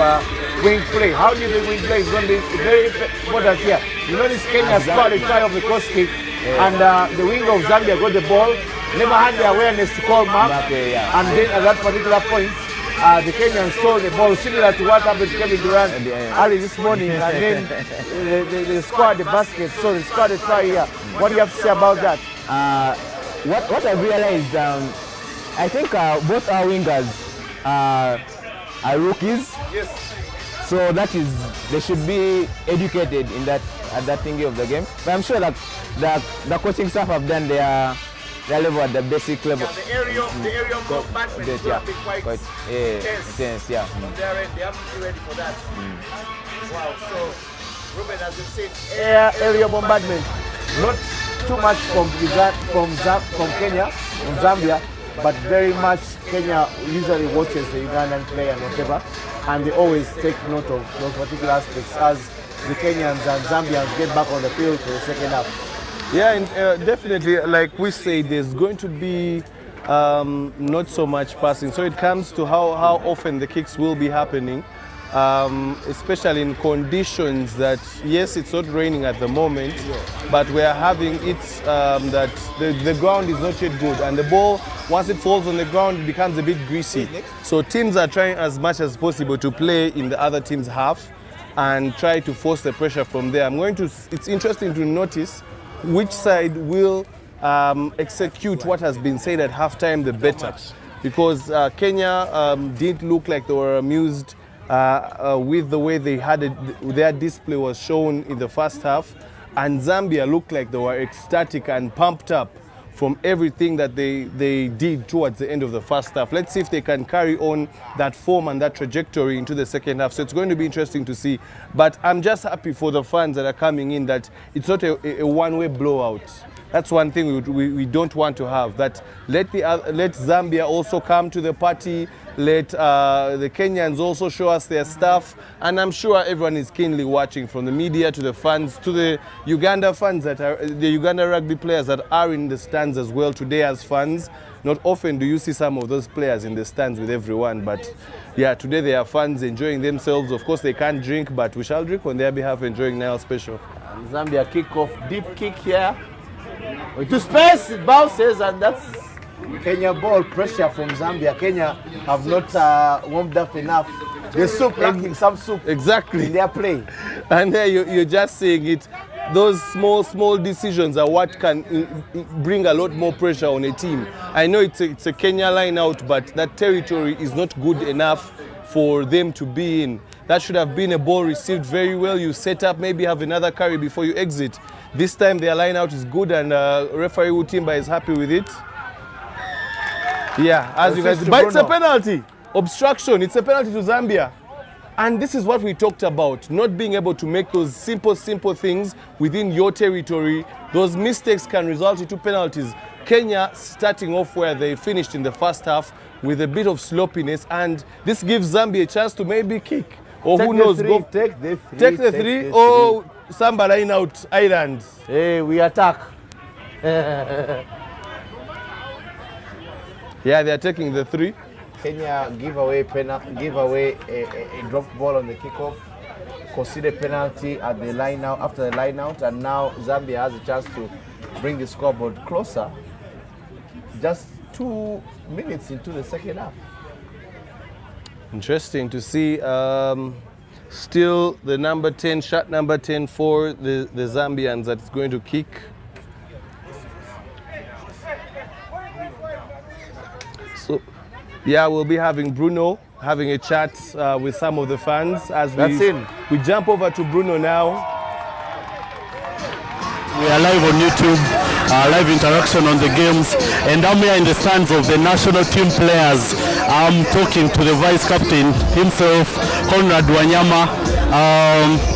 wing play. How do you think wing play is going to be very important here? You notice Kenya scored a try of the cross kick, and the wing of Zambia got the ball, never had the awareness to call mark, and then at that particular point, the Kenyans stole the ball, similar to what happened to Kevin Durant early this morning, and then they scored the basket, so they scored a try here. What do you have to say about that? What I've realized, I think both our wingers are rookies. Yes. So they should be educated in that thingy of the game. But I'm sure that the coaching staff have done their level at the basic level. Yeah, the area of bombardment is going to be quite intense. Yeah. From their end, they have to be ready for that. Wow, so Ruben, as you said, area bombardment, not too much from Kenya, from Zambia, but very much Kenya usually watches the Ugandan play and whatever, and they always take note of those particular aspects as the Kenyans and Zambians get back on the field for the second half. Yeah, and definitely, like we say, there's going to be not so much passing. So it comes to how often the kicks will be happening, especially in conditions that, yes, it's not raining at the moment, but we are having it that the ground is not yet good, and the ball, once it falls on the ground, it becomes a bit greasy. So teams are trying as much as possible to play in the other team's half and try to force the pressure from there. It's interesting to notice which side will execute what has been said at halftime the better, because Kenya did look like they were amused with the way they had their display was shown in the first half, and Zambia looked like they were ecstatic and pumped up from everything that they did towards the end of the first half. Let's see if they can carry on that form and that trajectory into the second half. So it's going to be interesting to see. But I'm just happy for the fans that are coming in that it's not a one-way blowout. That's one thing we don't want to have. That let Zambia also come to the party. Let the Kenyans also show us their stuff. And I'm sure everyone is keenly watching, from the media to the fans to the Uganda fans that are the Uganda rugby players that are in the stands as well today as fans. Not often do you see some of those players in the stands with everyone, but yeah, today they are fans enjoying themselves. Of course, they can't drink, but we shall drink on their behalf, enjoying Nile Special. And Zambia kickoff, deep kick here. To space, it bounces, and that's Kenya ball. Pressure from Zambia. Kenya have not warmed up enough. The soup, lacking some soup. Exactly. In their play. And there you're just saying it. Those small decisions are what can bring a lot more pressure on a team. I know it's a Kenya line out, but that territory is not good enough for them to be in. That should have been a ball received very well. You set up, maybe have another carry before you exit. This time their line out is good, and referee Utimba is happy with it. Yeah, as you guys, but it's a penalty. Obstruction, it's a penalty to Zambia. And this is what we talked about, not being able to make those simple things within your territory. Those mistakes can result into penalties. Kenya starting off where they finished in the first half with a bit of sloppiness, and this gives Zambia a chance to maybe kick. Or who knows, take the three. Or Samba line out Ireland. Hey, we attack. Yeah, they are taking the 3. Kenya give away a dropped ball on the kickoff, consider penalty at the line out, after the line out, and now Zambia has a chance to bring the scoreboard closer. Just 2 minutes into the second half. Interesting to see. Still the number 10, shot number 10 for the Zambians that's going to kick. So, yeah, we'll be having Bruno having a chat with some of the fans as we jump over to Bruno now. We are live on YouTube, live interaction on the games, and I'm here in the stands of the national team players. I'm talking to the vice captain himself, Conrad Wanyama.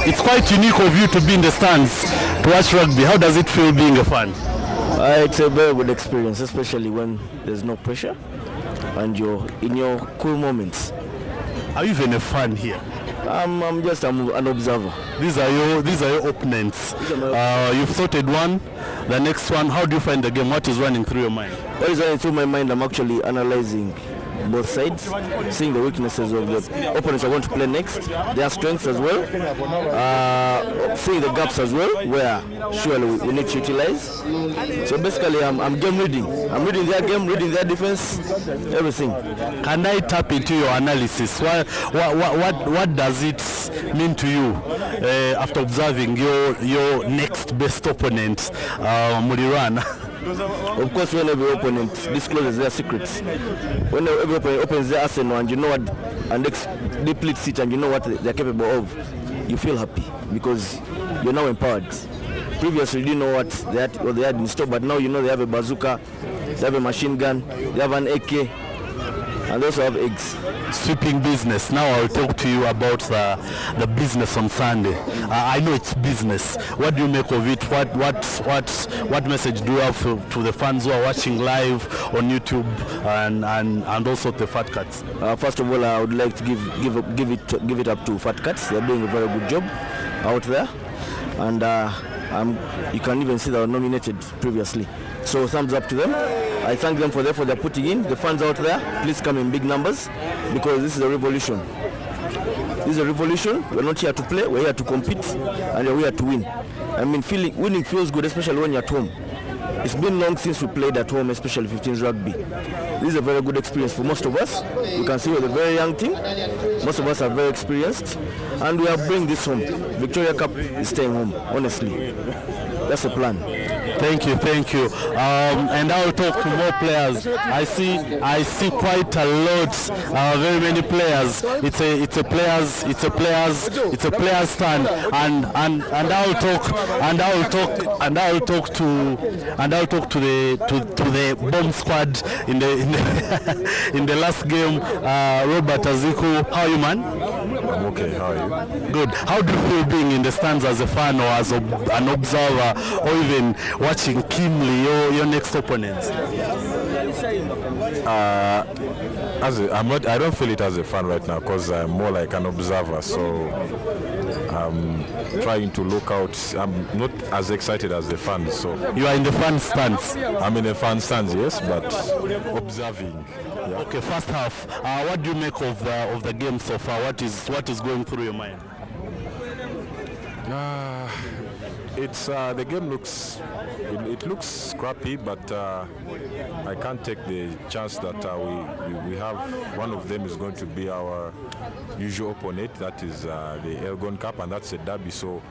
It's quite unique of you to be in the stands to watch rugby. How does it feel being a fan? It's a very good experience, especially when there's no pressure and you're in your cool moments. Are you even a fan here? I'm just an observer. These are your opponents. You've sorted one. The next one, how do you find the game? What is running through your mind? What is running through my mind? I'm actually analyzing both sides, seeing the weaknesses of the opponents are going to play next, their strengths as well, seeing the gaps as well, where surely we need to utilize. So basically, I'm game reading. I'm reading their game, reading their defense, everything. Can I tap into your analysis? What does it mean to you after observing your next best opponent, Mulirana? Of course, when every opponent discloses their secrets, when every opponent opens their arsenal and you know what, and depletes it and you know what they're capable of, you feel happy because you're now empowered. Previously, you didn't know what they had in store, but now you know they have a bazooka, they have a machine gun, they have an AK. and they also have eggs. Sweeping business. Now I'll talk to you about the business on Sunday. I know it's business. What do you make of it? What message do you have to the fans who are watching live on YouTube and also the Fat Cats? First of all, I would like to give it up to Fat Cats. They're doing a very good job out there, and you can even see they were nominated previously. So thumbs up to them. I thank them for the effort they're putting in. The fans out there, please come in big numbers, because this is a revolution. This is a revolution. We're not here to play, we're here to compete, and we're here to win. I mean, winning feels good, especially when you're at home. It's been long since we played at home, especially 15s rugby. This is a very good experience for most of us. You can see we're a very young team. Most of us are very experienced, and we are bringing this home. Victoria Cup is staying home, honestly. That's the plan. Thank you. And I will talk to more players. I see quite a lot, very many players. It's a players stand, and I will talk to the bomb squad in the in the last game. Robert Aziku, how are you, man? I'm okay. How are you? Good. How do you feel being in the stands as a fan or as an observer, or even watching keenly your next opponents? I don't feel it as a fan right now, because I'm more like an observer. So I'm trying to look out. I'm not as excited as the fans. So you are in the fan stands. I'm in the fan stands, yes, but observing. Yeah. Okay, first half. What do you make of the game so far? What is going through your mind? It's the game looks scrappy, but I can't take the chance that we have one of them is going to be our usual opponent. That is the Elgon Cup, and that's a derby. So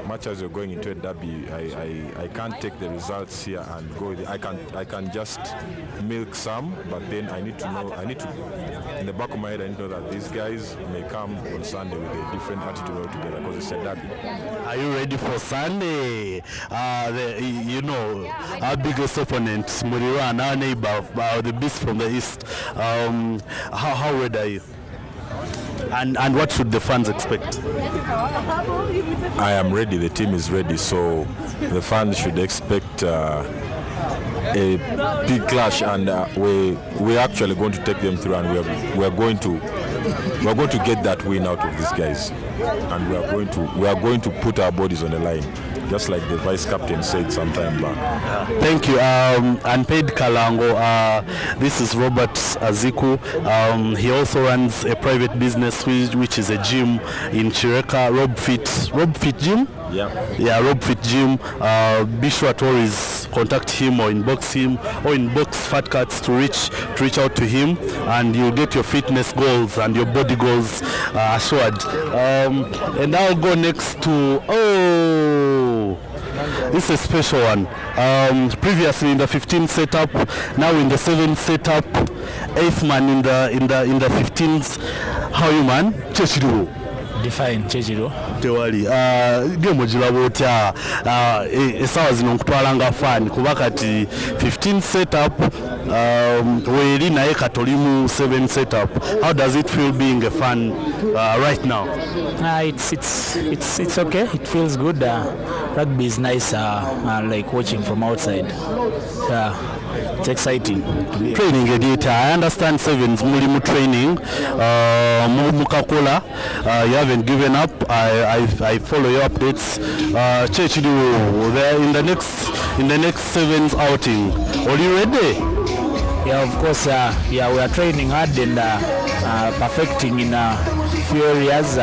much as you're going into a derby, I can't take the results here and go. I can just milk some, but then I need to in the back of my head I need to know that these guys may come on Sunday with a different attitude altogether, because it's a derby. Are you ready for Sunday? Our biggest opponent, Muriran, our neighbor, the beast from the east. How ready are you? And what should the fans expect? I am ready. The team is ready. So the fans should expect a big clash, and we're actually going to take them through, and we're going to get that win out of these guys, and we are going to put our bodies on the line, just like the vice captain said some time back. Thank you. Unpaid Kalango. This is Robert Aziku. He also runs a private business which is a gym in Chireka, Rob Fit Gym. Yeah, Rob Fit Gym. Be sure to always contact him or inbox Fat Cats to reach out to him, and you'll get your fitness goals and your body goals assured. And I'll go next to this is a special one. Previously in the 15 setup, now in the 7 setup, 8th man in the 15s. How are you, man? Cheshiro. Define Cheshiro. Tewali. Game ojilabo otya esawa zino nkutwala nga fan kuba kati 15 setup weeri naye katolimu 7 setup. How does it feel being a fan right now? It's okay. It feels good. Rugby is nice. Like watching from outside. It's exciting. Training editor. I understand sevens mulimu training. Mukakola. You haven't given up. I follow your updates. There in the next sevens outing. Are you ready? Yeah, of course. We are training hard and perfecting in a few areas.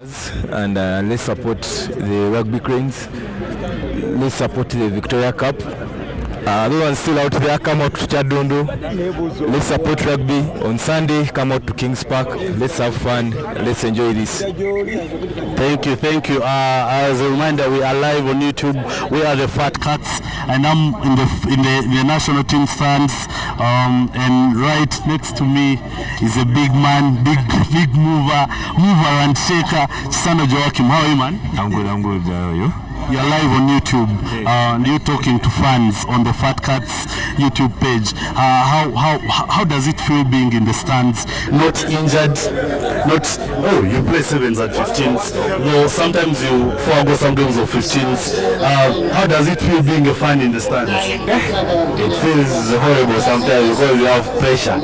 And let's support the rugby cranes. Let's support the Victoria Cup. Those ones still out there, come out to Chadondo. Let's support rugby. On Sunday, come out to Kings Park. Let's have fun. Let's enjoy this. Thank you, thank you. As a reminder, we are live on YouTube. We are the Fat Cats, and I'm in the national team stands. And right next to me is a big man, big mover and shaker, son of Joachim. How are you, man? I'm good. You? You're live on YouTube, and you're talking to fans on the Fat Cats YouTube page. How does it feel being in the stands, not injured, you play 7s at 15s, though sometimes you forego some games of 15s. How does it feel being a fan in the stands? It feels horrible sometimes because you have pressure.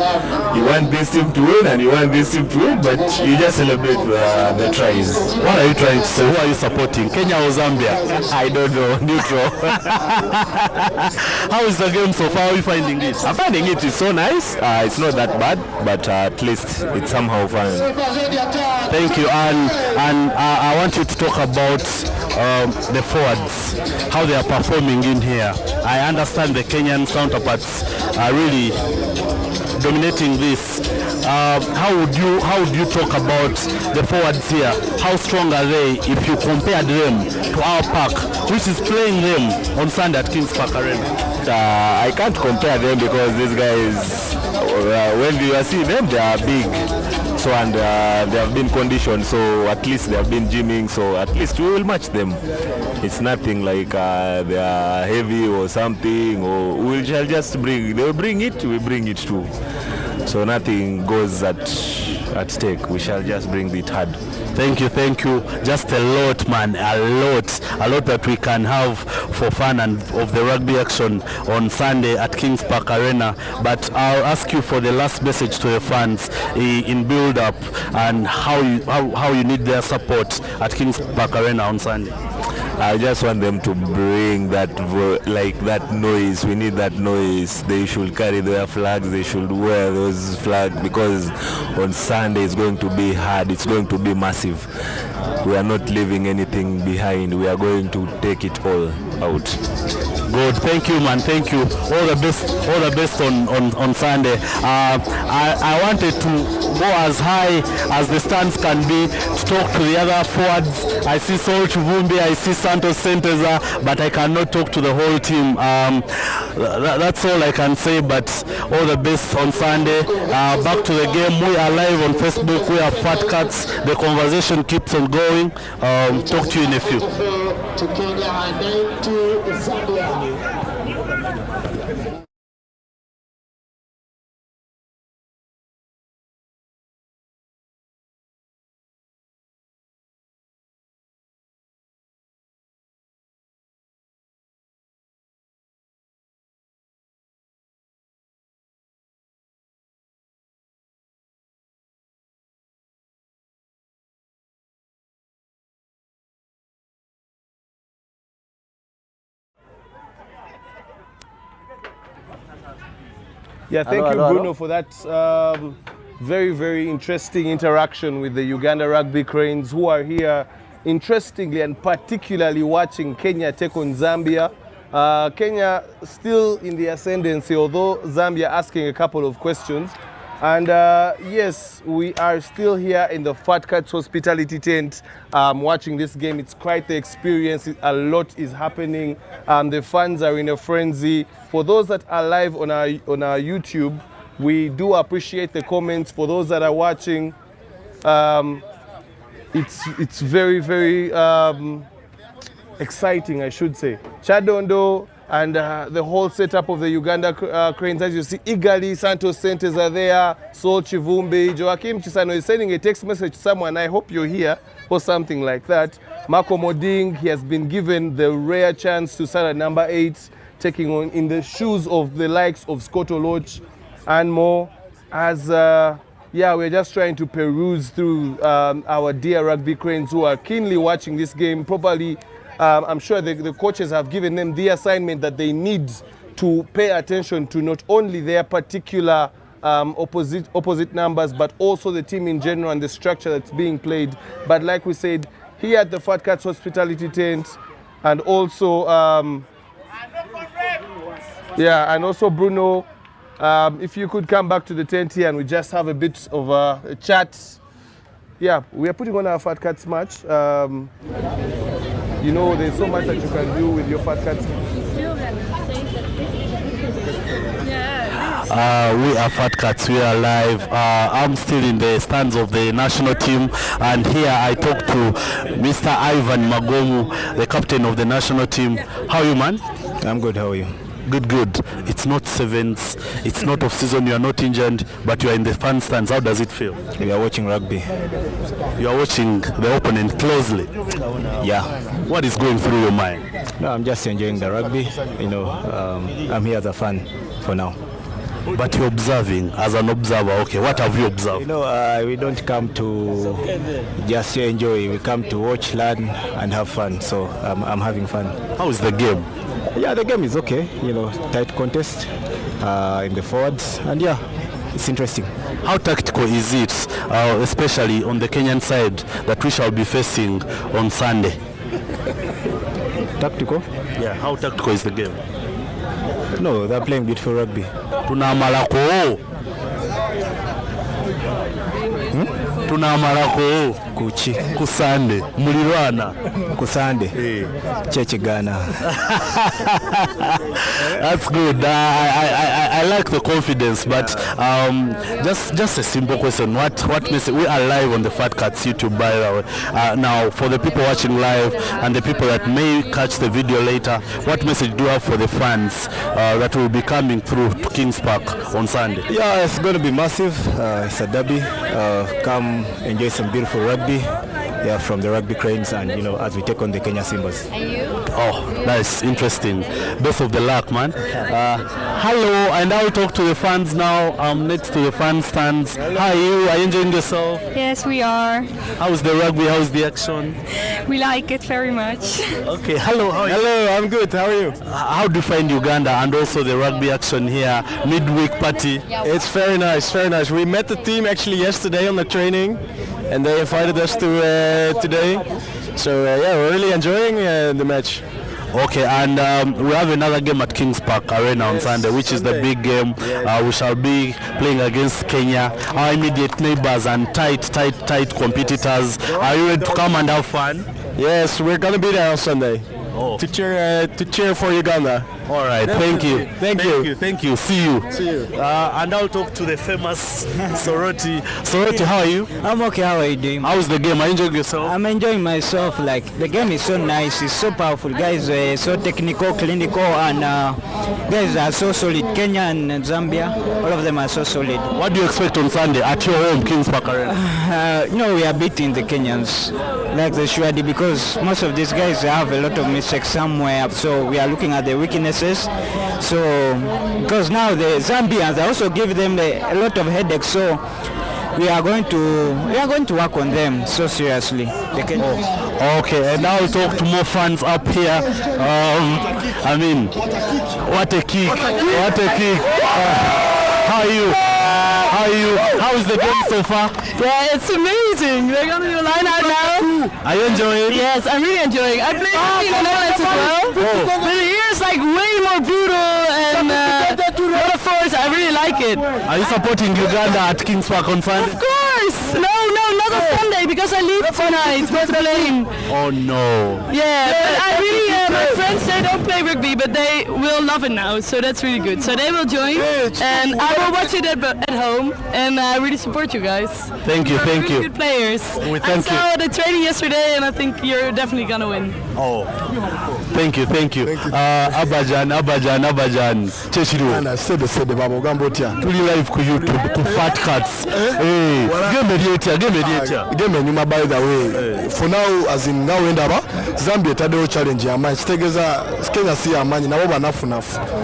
You want this team to win and you want this team to win, but you just celebrate the tries. What are you trying to say? Who are you supporting, Kenya or Zambia? I don't know, neutral. How is the game so far? How are you finding it? I'm finding it is so nice. It's not that bad, but at least it's somehow fun. Thank you, and I want you to talk about the forwards, how they are performing in here. I understand the Kenyan counterparts are really dominating this. How would you talk about the forwards here? How strong are they if you compared them to our pack, which is playing them on Sunday at Kings Park Arena? I can't compare them because these guys, when you see them, they are big. So and they have been conditioned, so at least they have been gymming, so at least we will match them. It's nothing like they are heavy or something, or we shall just bring, they'll bring it, we bring it too. So nothing goes at stake, we shall just bring it hard. Thank you. Just a lot, man, a lot that we can have for fun and of the rugby action on Sunday at Kings Park Arena. But I'll ask you for the last message to the fans in build-up and how you need their support at Kings Park Arena on Sunday. I just want them to bring that that noise. We need that noise. They should carry their flags. They should wear those flags because on Sunday it's going to be hard. It's going to be massive. We are not leaving anything behind. We are going to take it all out. Good. Thank you, man. Thank you. All the best on Sunday. I wanted to go as high as the stands can be to talk to the other forwards. I see Sol Chuvumbi, I see Santos Senteza, but I cannot talk to the whole team. That's all I can say, but all the best on Sunday. Back to the game. We are live on Facebook. We are Fat Cats. The conversation keeps on going. Talk to you in a few. To Kenya and then to Zambia. Yeah, thank you, Bruno, for that very, very interesting interaction with the Uganda Rugby Cranes, who are here, interestingly and particularly watching Kenya take on Zambia. Kenya still in the ascendancy, although Zambia asking a couple of questions. And yes, we are still here in the Fat Cats hospitality tent watching this game. It's quite the experience. A lot is happening. The fans are in a frenzy. For those that are live on our YouTube, we do appreciate the comments. For those that are watching, it's very, very exciting, I should say. Chadondo and the whole setup of the Uganda Cranes, as you see, eagerly, Santos Centers are there, Sol Chivumbi, Joachim Chisano is sending a text message to someone, I hope you're here, or something like that. Marco Moding, he has been given the rare chance to start at number 8, taking on in the shoes of the likes of Scott Oloch and more. As yeah, we're just trying to peruse through our dear rugby cranes who are keenly watching this game. Probably, I'm sure the coaches have given them the assignment that they need to pay attention to not only their particular opposite numbers, but also the team in general and the structure that's being played. But like we said, here at the Fat Cats Hospitality Tent, and also and also Bruno, if you could come back to the tent here and we just have a bit of a chat. Yeah, we are putting on our Fat Cats match. You know, there's so much that you can do with your Fat Cats. We are Fat Cats, we are live. I'm still in the stands of the national team, and here I talk to Mr. Ivan Magomu, the captain of the national team. How are you, man? I'm good, how are you? Good. It's not sevens, it's not off season, you are not injured, but you are in the fan stands. How does it feel? We are watching rugby. You are watching the opponent closely? Yeah. What is going through your mind? No, I'm just enjoying the rugby. You know, I'm here as a fan for now. But you're observing, as an observer, okay, what have you observed? You know, we don't come to just enjoy, we come to watch, learn, and have fun. So I'm having fun. How is the game? Yeah, the game is okay. You know, tight contest in the forwards, and yeah, it's interesting. How tactical is it, especially on the Kenyan side, that we shall be facing on Sunday? Tactical? Yeah, how tactical is the game? No, they're playing beautiful rugby. Tuna malako. Tuna malako. Kuchi. Kusande. Mulirwana. Kusande. Cheche Ghana. That's good. I like the confidence, but just a simple question. What message? We are live on the Fat Cats YouTube, by the way. Now, for the people watching live and the people that may catch the video later, what message do you have for the fans that will be coming through to Kings Park on Sunday? Yeah, it's going to be massive. It's a derby. Come enjoy some beautiful rugby. Yeah, from the Rugby Cranes, and you know, as we take on the Kenya Simbas. Oh, that's interesting. Best of the luck, man. Hello, and I'll talk to the fans now. I'm next to the fan stands. How are you? Are you enjoying yourself? Yes, we are. How's the rugby? How's the action? We like it very much. Okay, hello. How are you? Hello, I'm good. How are you? How do you find Uganda and also the rugby action here, midweek party? It's very nice, very nice. We met the team actually yesterday on the training, and they invited us to today. So yeah, we're really enjoying the match. Okay, and we have another game at Kings Park Arena on Sunday, which is the big game. We shall be playing against Kenya, our immediate neighbors and tight competitors. Are you ready to come and have fun? Yes, we're gonna be there on Sunday. Oh. To cheer for Uganda. All right, thank you. Thank you. See you. See you. And I'll talk to the famous Soroti. Soroti, how are you? I'm okay. How are you doing? How's the game? Are you enjoying yourself? I'm enjoying myself. Like, the game is so nice. It's so powerful. Guys are so technical, clinical, and guys are so solid. Kenya and Zambia, all of them are so solid. What do you expect on Sunday at your home, Kings Park Arena? You know, we are beating the Kenyans like the Shwadi, because most of these guys have a lot of mistakes somewhere. So we are looking at the weaknesses. So because now the Zambians also give them a lot of headaches. So we are going to work on them so seriously. Okay, and now we'll talk to more fans up here. I mean, what a kick! How are you? How is the game so far? Yeah, it's amazing. They're going to do a line out now. Are you enjoying it? Yes, I'm really enjoying it. I played in the Netherlands as well. But here it's like way more brutal and more force. I really like it. Are you supporting Uganda at Kings Park on Sunday? Of course. No, not on Sunday because I leave tonight with the plane. Oh no. Yeah, but I really, my friends, they don't play rugby, but they will love it now. So that's really good. So they will join and I will watch it at home, and I really support you guys. Thank you. Really good players. I saw the training yesterday, and I think you're definitely gonna win. Oh, thank you. Abajan. Cheshiro. And I said baba Gambotia. Tuli live ku YouTube ku Fat Cats. Hey, game mediator. Game enyuma, by the way. For now, as in now endaba, Zambia tadeo challenge ya match. Tegeza Kenya si amanyi nabo banafu.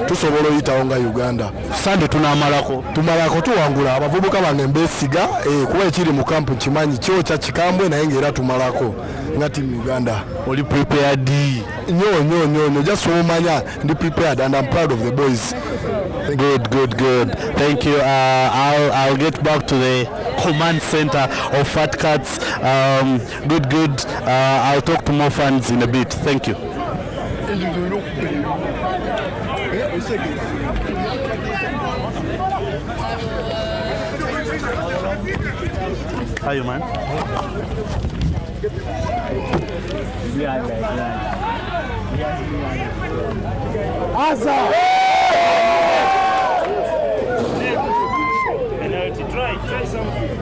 Tusobola oyitawo Uganda. Sunday tumalako tuwangula abavubuka bange mbesiga kuba ekiri mu kampu kimanyi kyo kya kikambwe naye ngera tumalako nga team Uganda. Oli prepared? No, just umanya ndi prepared and I'm proud of the boys. Good. Thank you. I'll get back to the command center of Fat Cats. Good. I'll talk to more fans in a bit. Thank you. How you, man? Try something.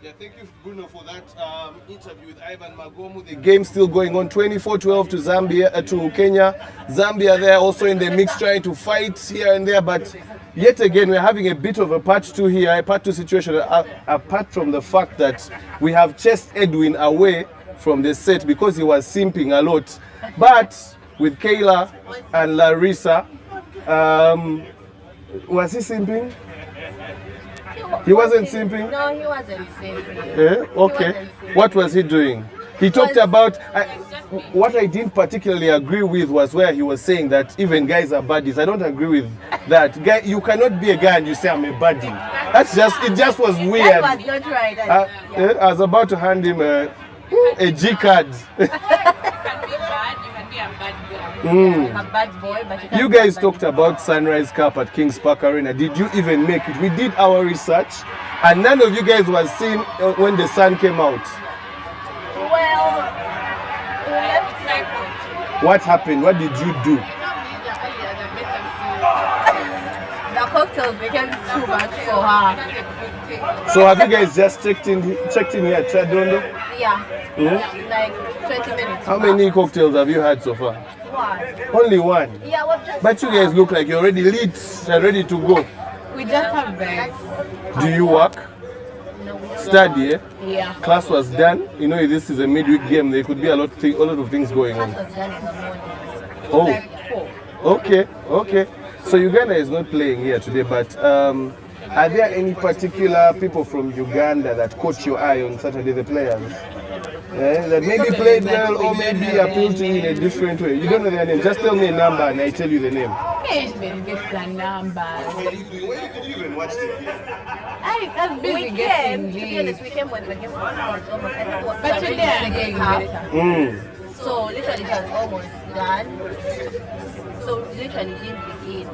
Yeah, thank you, Bruno, for that interview with Ivan Magomu. The game still going on, 24-12 to Zambia, to Kenya. Zambia there also in the mix, trying to fight here and there, but yet again we're having a bit of a part 2 here, a part 2 situation, apart from the fact that we have chased Edwin away from the set because he was simping a lot. But with Kayla and Larissa, was he simping? He wasn't simping? No, he wasn't simping. Yeah? Okay. What was he doing? He talked about, what I didn't particularly agree with was where he was saying that even guys are buddies. I don't agree with that. Guy, you cannot be a guy and you say I'm a buddy. That's just, it just was weird. That was not right. I was about to hand him a G card. A bad boy, but You guys talked about Sunrise Cup at Kings Park Arena. Did you even make it? We did our research and none of you guys was seen when the sun came out. Well, we left. What happened? What did you do? The cocktails became too much for her. So have you guys just checked in here at Chadondo? Yeah. Hmm? Like 20 minutes. How many cocktails have you had so far? One. Only one. Yeah, we've just. But you guys look like you're already lit and ready to go. We just have bags. Do you work? No, we don't. Study, eh? Yeah. Class was done. You know, this is a midweek game. There could be a lot of things going on. Class was done in the morning. Oh. Like 4. Okay, okay. So Uganda is not playing here today, but are there any particular people from Uganda that caught your eye on Saturday, the players? That maybe played well or maybe appealed to you in a different way? You don't know their name. Just tell me a number and I tell you the name. Hey, different numbers. You even watch the game. I've been getting to be honest, we came when the game was almost ended. But today the second half. So literally it was almost done. So literally didn't begin.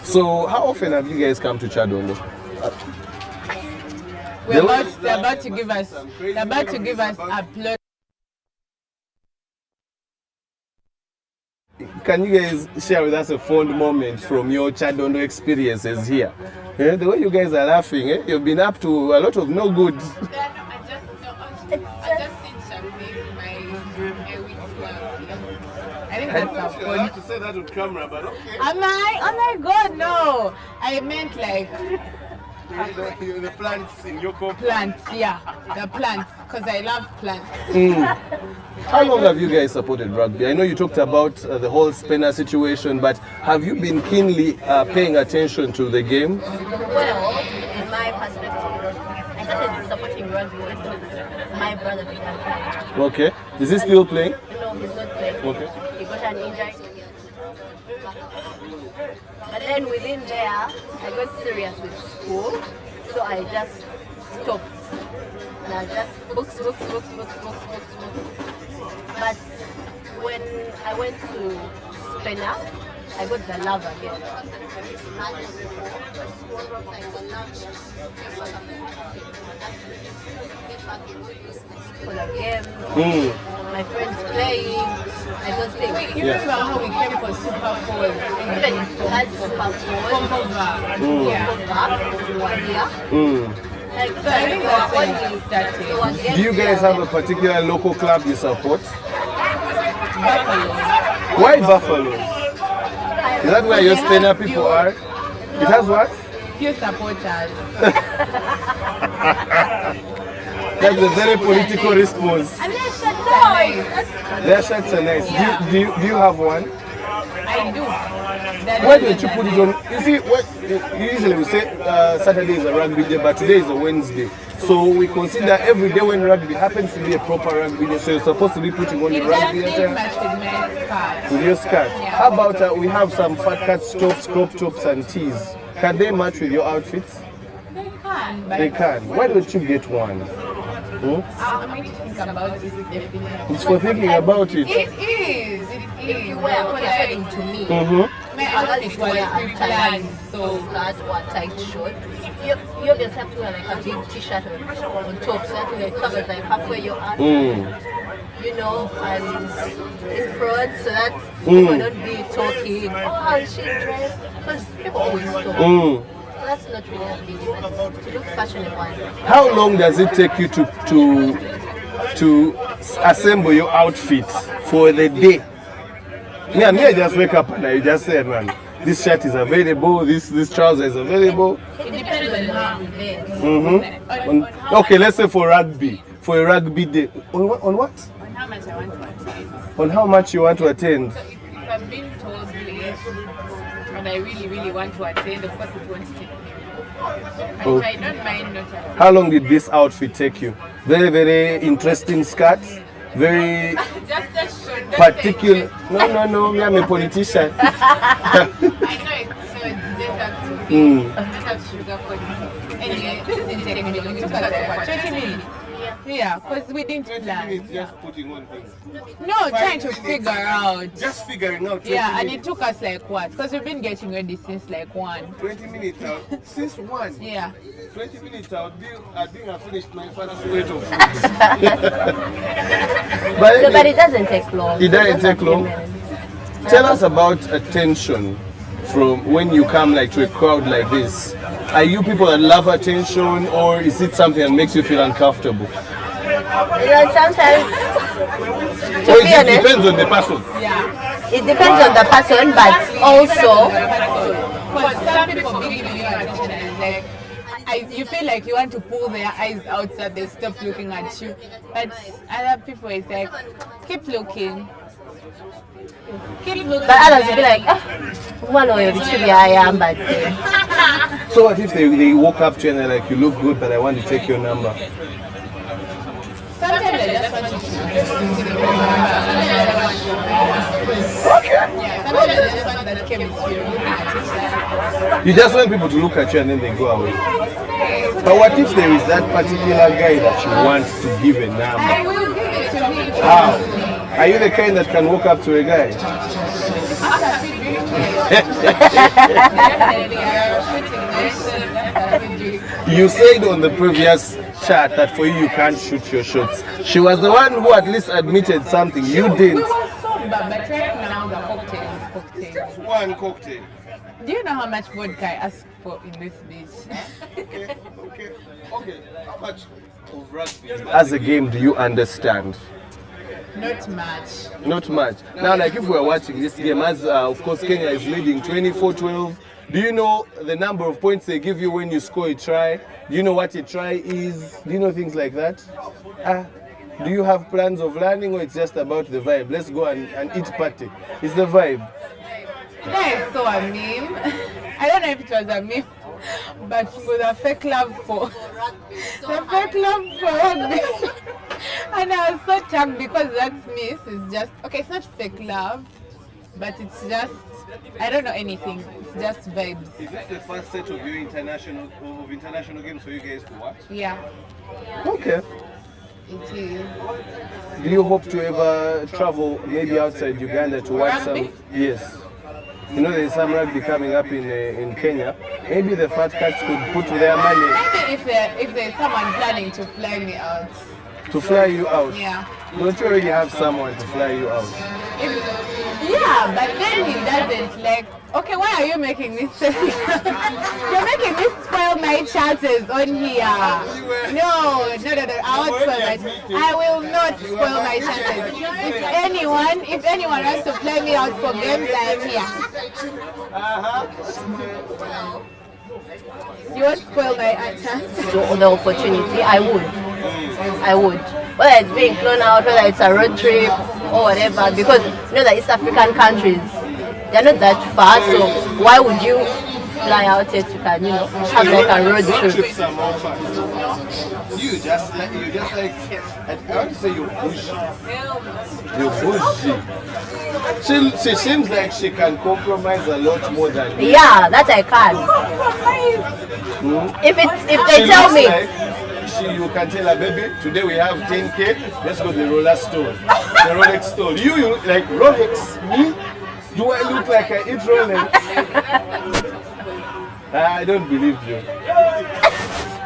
So how often have you guys come to Chadondo? They're about to give us a plot. Can you guys share with us a fond moment from your Chadondo experiences here? Yeah, the way you guys are laughing, eh? You've been up to a lot of no good. I just seen something I think that's a I have to say that on camera, but okay. Am I? Oh my God, no! I meant like the plants in your compound. plants, yeah, the plants, because I love plants. How long have you guys supported rugby? I know you talked about the whole Spener situation, but have you been keenly paying attention to the game? Well, in my perspective, I started supporting rugby when my brother began playing. Okay. Is he still playing? No, he's not playing. Okay. He got an injury. But then within there, I got serious with school, so I just stopped. And I just books. But when I went to Spener, I got the love again. For the game, my friends playing, I just think. Wait, you remember how we came for Super Bowl? Even if we had Super Bowl, Like, So I think that's when you started. Do you guys have a particular local club you support? Buffalo. Why Buffalo? Is that where your Spener people are? It has what? Few supporters. That's a very political response. And their shirts are nice. Their shirts are nice. Yeah. Do you have one? I do. Why don't you put it on? You see, usually we say Saturday is a rugby day, but today is a Wednesday. So we consider every day when rugby happens to be a proper rugby day. So you're supposed to be putting on It your rugby doesn't attire match with my skirt. with your skirt. How about we have some fat cuts, tops, crop tops, and tees? Can they match with your outfits? They can, but They can. Why don't you get one? I'm going to think about this definitely. It's for thinking about it. It is. If you wear according to me, My outfit was pre-planned, so skirt or a tight short, you just have to wear like a big t-shirt on top so that it covers like halfway your arm. You know, and in front so that people don't be talking, oh, how is she dressed? Because people always talk. So that's not really a big deal. To look fashionable. How long does it take you to assemble your outfit for the day? Me, I just wake up and I just say, man, this shirt is available, this trouser is available. It depends on how we day. Okay, let's say for rugby day. On what? On how much I want to attend. On how much you want to attend? So if I've been told late and I really, really want to attend, of course it won't take me. But if I don't mind not attending. How long did this outfit take you? Very, very interesting skirt. Very particular. No, me, I'm a politician. I know it's better to sugarcoat. Anyway, this didn't take me long. It took us about 20 minutes. Yeah, because we didn't plan. Just putting on things. No, trying to figure out. Just figuring out. Yeah, and it took us like what? Because we've been getting ready since like 1. 20 minutes out. Since 1? Yeah. 20 minutes out. I think I finished my first plate of food. But it doesn't take long. It doesn't take long. Tell us about attention from when you come like to a crowd like this. Are you people that love attention, or is it something that makes you feel uncomfortable? Sometimes, to be honest, it depends on the person. Yeah. It depends on the person, but also, because some people give you attention and like, you feel like you want to pull their eyes out so that they stop looking at you. But other people, it's like, keep looking. Keep looking. But others will be like, one or the trivia I am, but. So what if they walk up to you and they're like, you look good, but I want to take your number? Sometimes I just want to Yeah, sometimes I just want that chemistry. You just want people to look at you and then they go away. But what if there is that particular guy that you want to give a number? I will give it to him. How? Are you the kind that can walk up to a guy? You said on the previous chat that for you can't shoot your shots. She was the one who at least admitted something. You didn't. We were sober, but right now the cocktail is cocktail. One cocktail. Do you know how much vodka I asked for in this beach? Okay. How much of rugby as a game do you understand? Not much. Not much. Now, like if we're watching this game, as of course Kenya is leading 24-12, do you know the number of points they give you when you score a try? Do you know what a try is? Do you know things like that? Do you have plans of learning, or it's just about the vibe? Let's go and eat party. It's the vibe. That is so a meme. I don't know if it was a meme, but with a fake love for rugby. And I was so tagged because that miss is just okay. It's not fake love, but it's just I don't know anything. It's just vibes. Is this the first set of your international games for you guys to watch? Yeah. Okay. It is. Do you hope to ever travel maybe outside Uganda to watch rugby? some? Yes. You know there's some rugby coming up in Kenya. Maybe the Fat Cats could put their money. Maybe if there's someone planning to fly me out. To fly you out? Yeah. Don't you already have someone to fly you out? Yeah, but then he doesn't like. Okay, why are you making this? You're making me spoil my chances on here. No. I won't spoil my chances. I will not spoil my chances. If anyone wants to play me out for games, I am here. You won't spoil my chances. So the opportunity, I would. Whether it's being flown out, whether it's a road trip or whatever, because you know the East African countries, they're not that far, so why would you fly out yet you can, have like a road trip? You just like, I want to say you're bougie. You're bougie. She seems like she can compromise a lot more than you. Yeah, that I can. If they tell me. You can tell her, baby, today we have 10K, let's go to the roller store, the Rolex store. You like Rolex? Me? Do I look like I eat Rolex? I don't believe you.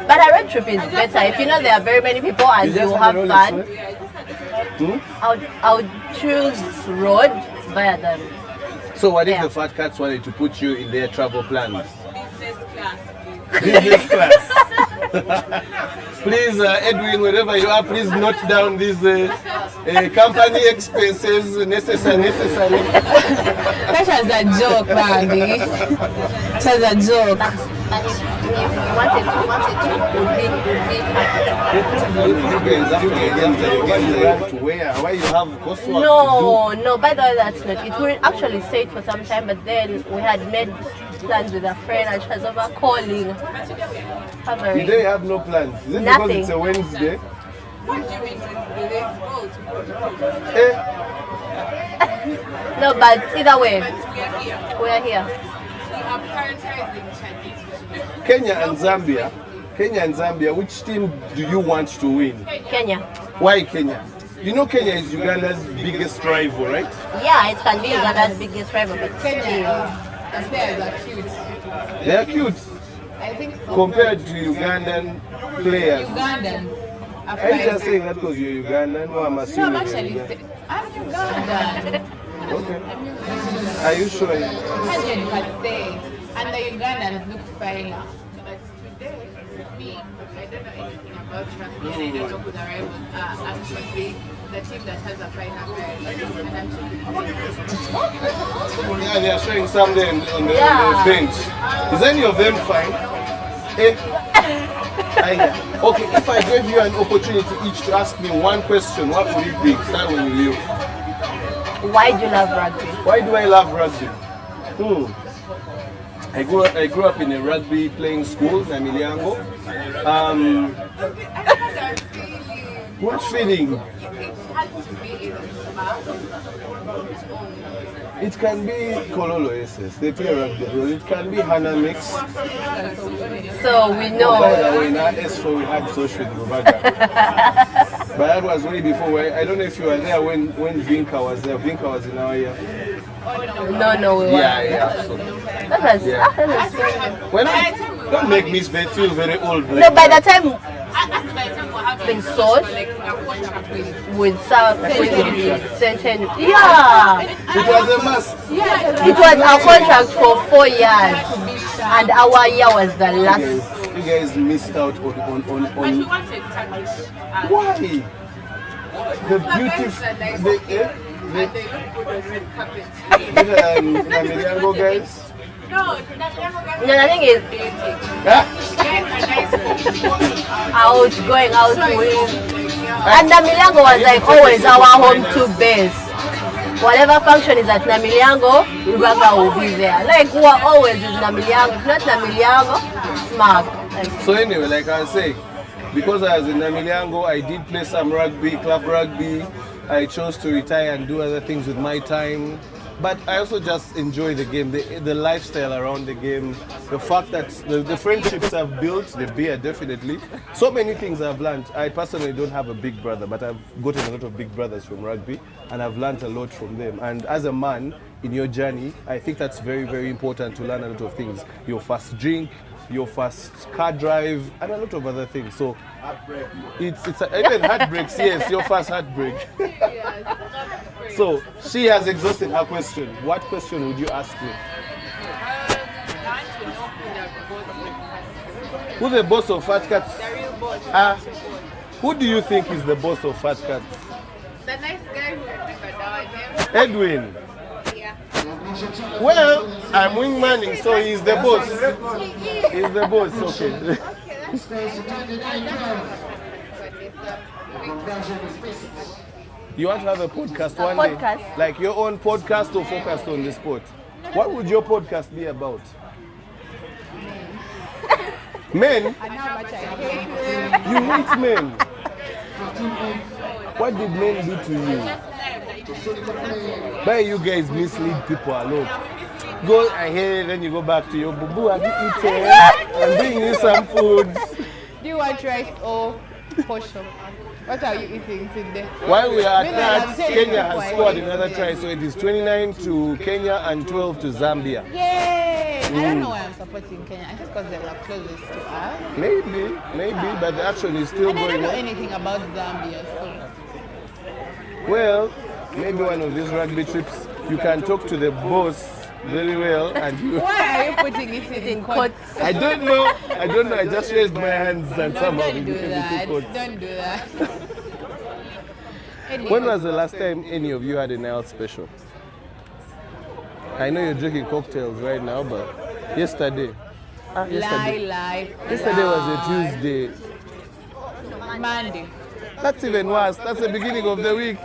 But a road trip is better. If you know there are very many people and you have fun, I would choose road better than. So what if the Fat Cats wanted to put you in their travel plans? Business class, please. Business class. Please, Edwin, wherever you are, please note down these company expenses necessary. That was a joke, Bobby. That was a joke. And if you wanted to, Why you have coursework? No, by the way, that's not. It will actually stay for some time, but then we had made plans with a friend and she was over calling. You don't have no plans? Is it Nothing. because it's a Wednesday? No, but either way, we are here. Kenya and Zambia, which team do you want to win? Kenya. Why Kenya? You know Kenya is Uganda's biggest rival, right? Yeah, it can be Uganda's biggest rival, but Kenya, the players are cute. They are cute. I think so. Compared to Ugandan players. Ugandan. Are you just saying that because you're Ugandan? No, I'm assuming. No, I'm actually I'm Ugandan. Okay. Are you sure? 100%. And the Ugandans look fine. I don't know anything about rugby and I don't know who the rivals are. I'm choosing the team that has a finer guy and I'm choosing Yeah, they are showing some there on the bench. Is any of them fine? Okay, if I gave you an opportunity each to ask me one question, what would it be? Start with you. Why do you love rugby? Why do I love rugby? I grew up in a rugby playing school, Namiliango. What feeling? It can be Kololo SS, they play rugby. It can be Hana Mix. So we know. By the way, in our S4 we had social with Rubaga. But that was way before. I don't know if you were there when Vinka was there. Vinka was in our year. No, we weren't. Yeah. So, don't make me feel very old. No, by the time been sold with some certain. Yeah. It was a must. It was our contract for 4 years, and our year was the last. You guys missed out on. Why? The beautiful. and they look good on red carpet. Namiliango guys? No, No, the thing is, going out with. And Namiliango was like always our home to base. Whatever function is at Namiliango, Rubaga will be there. Like we are always with Namiliango. If not Namiliango, Smart. So anyway, like I was saying, because I was in Namiliango, I did play some rugby, club rugby. I chose to retire and do other things with my time. But I also just enjoy the game, the lifestyle around the game, the fact that the friendships I've built, the beer definitely. So many things I've learned. I personally don't have a big brother, but I've gotten a lot of big brothers from rugby and I've learned a lot from them. And as a man in your journey, I think that's very, very important to learn a lot of things. Your first drink, your first car drive, and a lot of other things. So it's even heartbreaks, yes, your first heartbreak. So she has exhausted her question. What question would you ask me? Who's the boss of Fat Cats? The real boss. Who do you think is the boss of Fat Cats? The nice guy who took our name. Edwin. Yeah. Well, I'm wingmanning, so he's the boss. He's the boss, okay. You want to have a podcast one day? Like your own podcast or focused on the sport? What would your podcast be about? Men? You hate men. What did men do to you? Why you guys mislead people a lot? Go ahead, then you go back to your boo. Have you eaten? I'm bringing you some food. Do you want rice or portion? What are you eating today? While we are at that, Kenya has scored another try, so it is 29 to Kenya and 12 to Zambia. Yay! I don't know why I'm supporting Kenya. I think because they are closest to us. Maybe, but the action is still and going on. I don't know anything about Zambia, so. Well, maybe one of these rugby trips, you can talk to the boss very well. And Why are you putting it in quotes? I don't know. I just raised my hands and No, somehow don't it do became that. into quotes. Don't do that. When was the last time any of you had a Nile special? I know you're drinking cocktails right now, but yesterday. Lie. Yesterday was a Tuesday. Monday. That's even worse. That's the beginning of the week.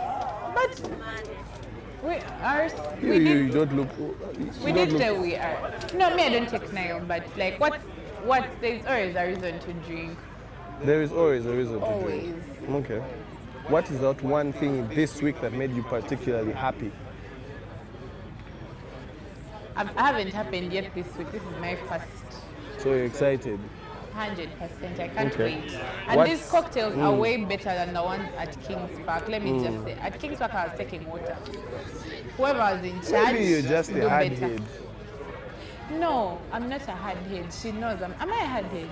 But You don't look. We did say we are. No, me, I don't take Nile, but like, what? There's always a reason to drink. There is always a reason to Always. drink. Okay. What is that one thing this week that made you particularly happy? I haven't happened yet this week. This is my first. So you're excited? 100%. I can't Okay. wait. And these cocktails are way better than the ones at King's Park. Let me just say, at King's Park, I was taking water. Whoever was in charge. Maybe you're just do a hard better. head. No, I'm not a hard head. She knows am I a hard head?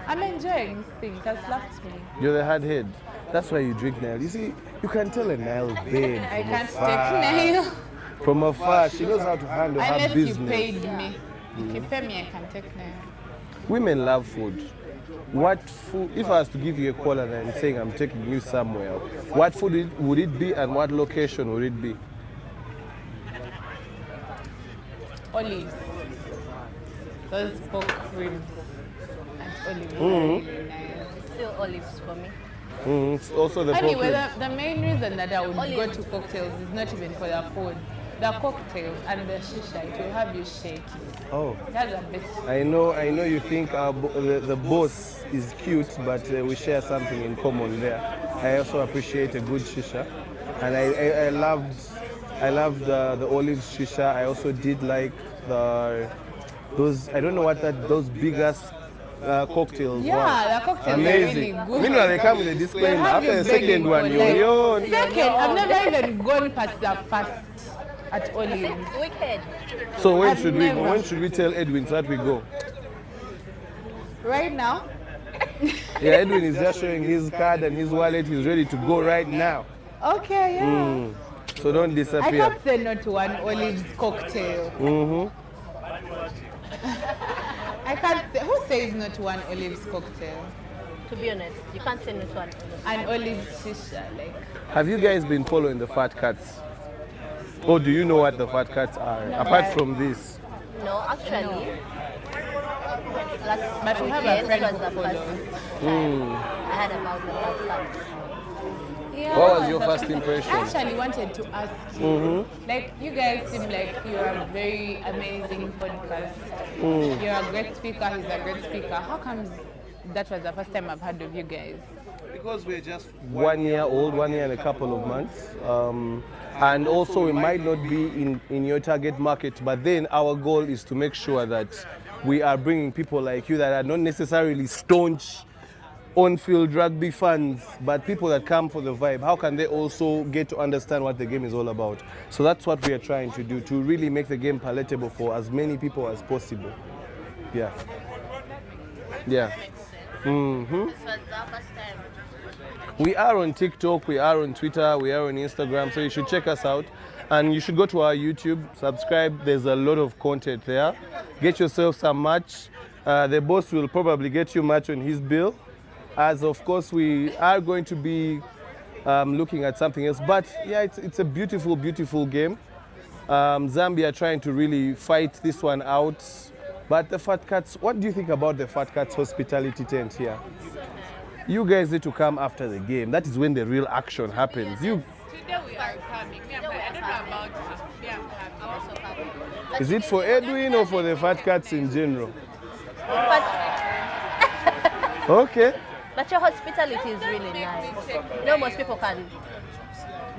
I'm enjoying this thing. It has slapped me. You're the hard head. That's why you drink Nile. You see, you can tell a Nile babe I from can't afar. take Nile. From afar, she knows how to handle her Unless business. you paid me. If you pay me, I can take Nile. Women love food. What food, if I was to give you a call and I'm saying I'm taking you somewhere, what food would it be and what location would it be? Olives. Those pork ribs and olives. Really nice. Still olives for me. It's also the Anyway, pork ribs. the main reason that I would go to cocktails is not even for the food. The cocktails and the shisha, it will have you shaking. Oh. That's a bit. I know you think the boss is cute, but we share something in common there. I also appreciate a good shisha, and I loved the olive shisha. I also did like those, I don't know what those big ass cocktails Yeah, were. the cocktails Amazing. are really good. Meanwhile, they come with a disclaimer. They have After you the second begging one, for, you're like, on. Second, I've never even gone past the first at olives. Wicked. So when I've should never. we tell Edwin so that we go? Right now? Yeah, Edwin is just showing his card and his wallet. He's ready to go right now. Okay, yeah. So don't I disappear. can't say no to one olives cocktail. I can't say. Who says no to one olives cocktail? To be honest, you can't say no to an olive. An olive shisha, like. Have you guys been following the Fat Cats? Or do you know what the Fat Cats are? No. Apart from this. No, actually. Last But we have a weekend friend was who the first follows. I heard about the podcast. Yeah, What was your so first impression? I actually wanted to ask you, like, you guys seem like you're a very amazing podcast. You're a great speaker, he's a great speaker. How comes that was the first time I've heard of you guys? Because we're just 1 year old, 1 year and a couple of months. And also we might not be in your target market, but then our goal is to make sure that we are bringing people like you that are not necessarily staunch on-field rugby fans, but people that come for the vibe. How can they also get to understand what the game is all about? So that's what we are trying to do, to really make the game palatable for as many people as possible. Yeah. Yeah. We are on TikTok, we are on Twitter, we are on Instagram, so you should check us out. And you should go to our YouTube, subscribe, there's a lot of content there. Get yourself some merch. The boss will probably get you merch on his bill. As of course we are going to be looking at something else. But yeah, it's a beautiful, beautiful game. Zambia trying to really fight this one out. But the Fat Cats, what do you think about the Fat Cats hospitality tent here? You guys need to come after the game. That is when the real action happens. Today we are coming. I don't know about you. Is it for Edwin or for the Fat Cats in general? Okay. But your hospitality is really nice. You know, most people can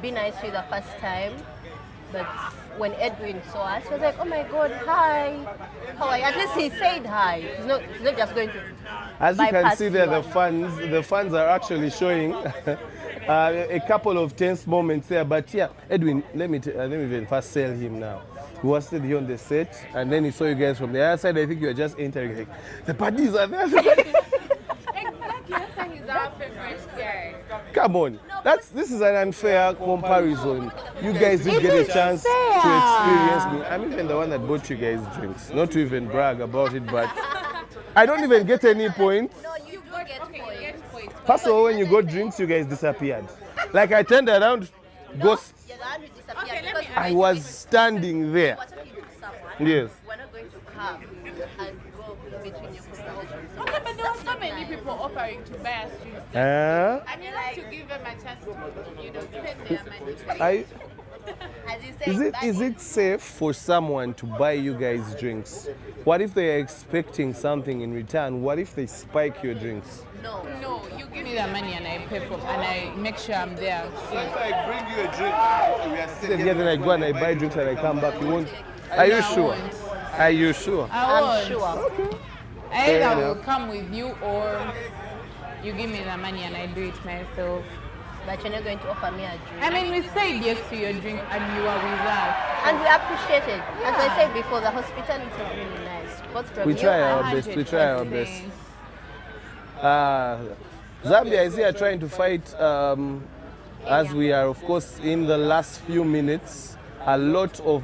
be nice to you the first time, but when Edwin saw us, he was like, oh my God, hi. How are you? At least he said hi. He's not just going to As you can bypass see there, you the fans are actually showing a couple of tense moments there. But yeah, Edwin, let me even first sell him now. He was still here on the set, and then he saw you guys from the other side. I think you were just entering. Like, the parties are there. Exactly. he's our favorite guy. Come on. This is an unfair comparison. You guys did get a chance to experience me. I'm even the one that bought you guys drinks. Not to even brag about it, but I don't even get any points. No, you do get points. First of all, when you got drinks, you guys disappeared. Like I turned around, ghost. I was standing there. Yes. We're not going to come and go between your conversations. Okay, but there are so many people offering to buy us drinks. Uh, And you like to give them a chance to, spend their money. Is it safe for someone to buy you guys drinks? What if they are expecting something in return? What if they spike your drinks? No, you give me the money and I pay for, and I make sure I'm there. So if I bring you a drink, we are sitting here, then I go and I buy drinks and I come back. You won't? Are you sure? Are you sure? I'm sure. Okay. Either will come with you or you give me the money and I do it myself. But you're not going to offer me a drink. I mean, we said yes to your drink and you are with us. And we appreciate it. As I said before, the hospitality is really nice. Both from We you try and our best. We try our best. Zambia is here trying to fight as we are, of course, in the last few minutes. A lot of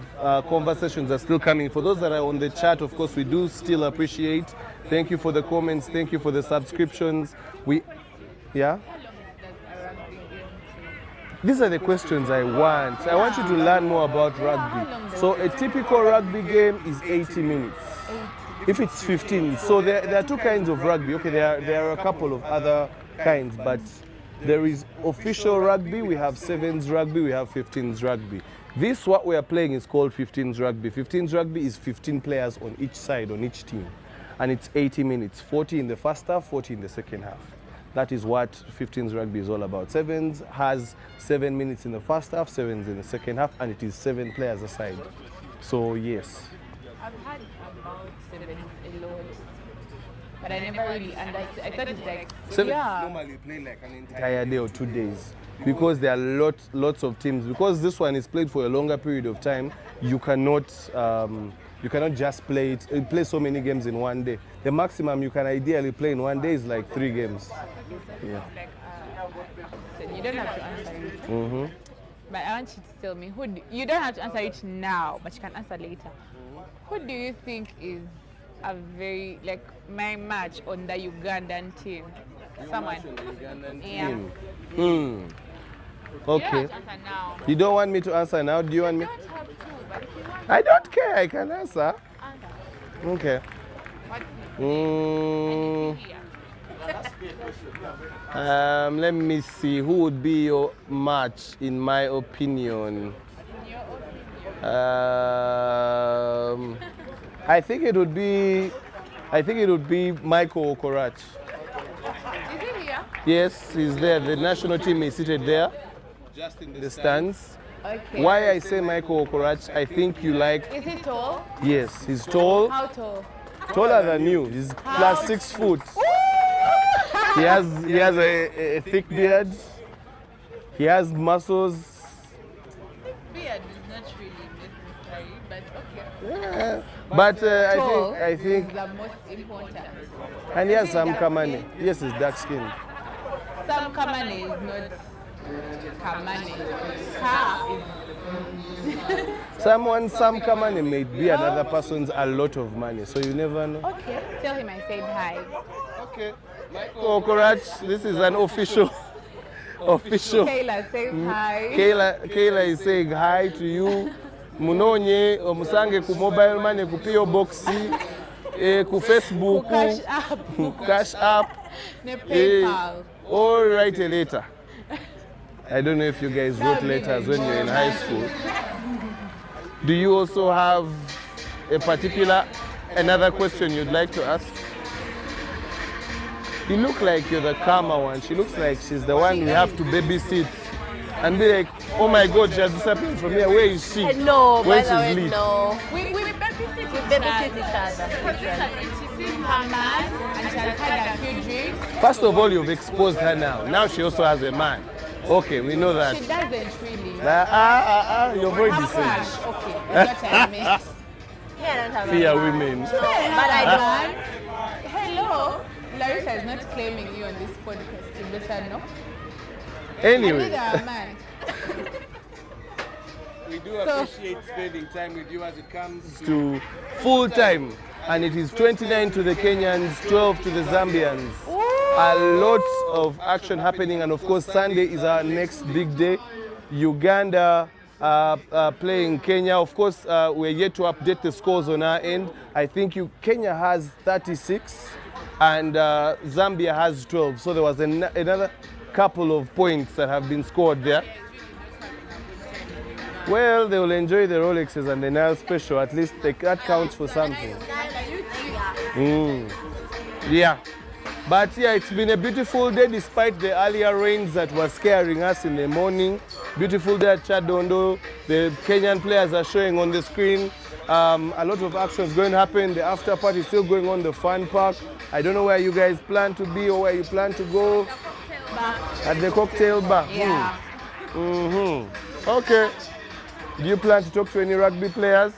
conversations are still coming. For those that are on the chat, of course, we do still appreciate. Thank you for the comments. Thank you for the subscriptions. Yeah? These are the questions I want. I want you to learn more about rugby. So a typical rugby game is 80 minutes. If it's 15, so there are two kinds of rugby. Okay, there are a couple of other kinds, but there is official rugby, we have sevens rugby, we have 15s rugby. This, what we are playing, is called 15s rugby. 15s rugby is 15 players on each side, on each team. And it's 80 minutes, 40 in the first half, 40 in the second half. That is what 15s rugby is all about. Sevens has 7 minutes in the first half, sevens in the second half, and it is 7 players aside. So, yes. I've had about sevens a lot. But I never really understood. I thought it's like, Normally play like an entire day or 2 days. Because there are lots of teams. Because this one is played for a longer period of time, you cannot just play so many games in one day. The maximum you can ideally play in one day is like 3 games. Yeah. you don't have to answer it. But I want you to tell me, you don't have to answer it now, but you can answer later. Who do you think is a very, my match on the Ugandan team? Someone. Yeah. Okay. You don't have to answer now. You don't want me to answer now? Do you want me? You don't have to, but if you want I don't care. I can answer. Okay. Let me see. Who would be your match, in my opinion? I think it would be Michael Okorach. Is he here? Yes, he's there. The national team is seated there, just in the stands. Okay. Why I say Michael Okorach, I think you like. Is he tall? Yes, he's tall. How tall? Taller than you. He's plus 6 foot. He has a thick beard. He has muscles. Beard is not really necessary, but okay. Yeah. But I think is the most important. And he has some Kamani. Yes, he's dark skinned. Some Kamani is not Kamani. Some Kamani may be another person's a lot of money, so you never know. Okay, tell him I said hi. Okay. Okorach, this is an official. Kayla, say hi. Kayla is saying hi to you. Munonye, omusange ku mobile money, ku PO box, ku Facebook, ku Cash App, or write a letter. I don't know if you guys wrote letters when you were in high school. Do you also have another question you'd like to ask? You look like you're the calmer one. She looks like she's the one we have to babysit and be like, oh my God, she has disappeared from here. Where is she? No, when by the way, she's no. We babysit each other. She sees her man and she has had a few drinks. First of all, you've exposed her now. Now she also has a man. Okay, we know that. She doesn't really. Your voice is saying. Okay, you got to admit. Yeah, I don't have Fear a man. women. No, but I don't. Hello. Larissa is not claiming you on this podcast. You better know. Anyway. Man. We do appreciate spending time with you as it comes to full time, and it is 29 to the Kenyans, 12 to the Zambians. A lot of action happening, and of course Sunday is our next big day. Uganda playing Kenya. Of course, we're yet to update the scores on our end. I think Kenya has 36 and Zambia has 12. So there was another couple of points that have been scored there. Well, they will enjoy the Rolexes and the Nile Special. At least that counts for something. Yeah. But yeah, it's been a beautiful day despite the earlier rains that were scaring us in the morning. Beautiful day at Chadondo. The Kenyan players are showing on the screen. A lot of action is going to happen. The after party is still going on, the fun park. I don't know where you guys plan to be or where you plan to go. At the cocktail bar. Yeah. Okay. Do you plan to talk to any rugby players?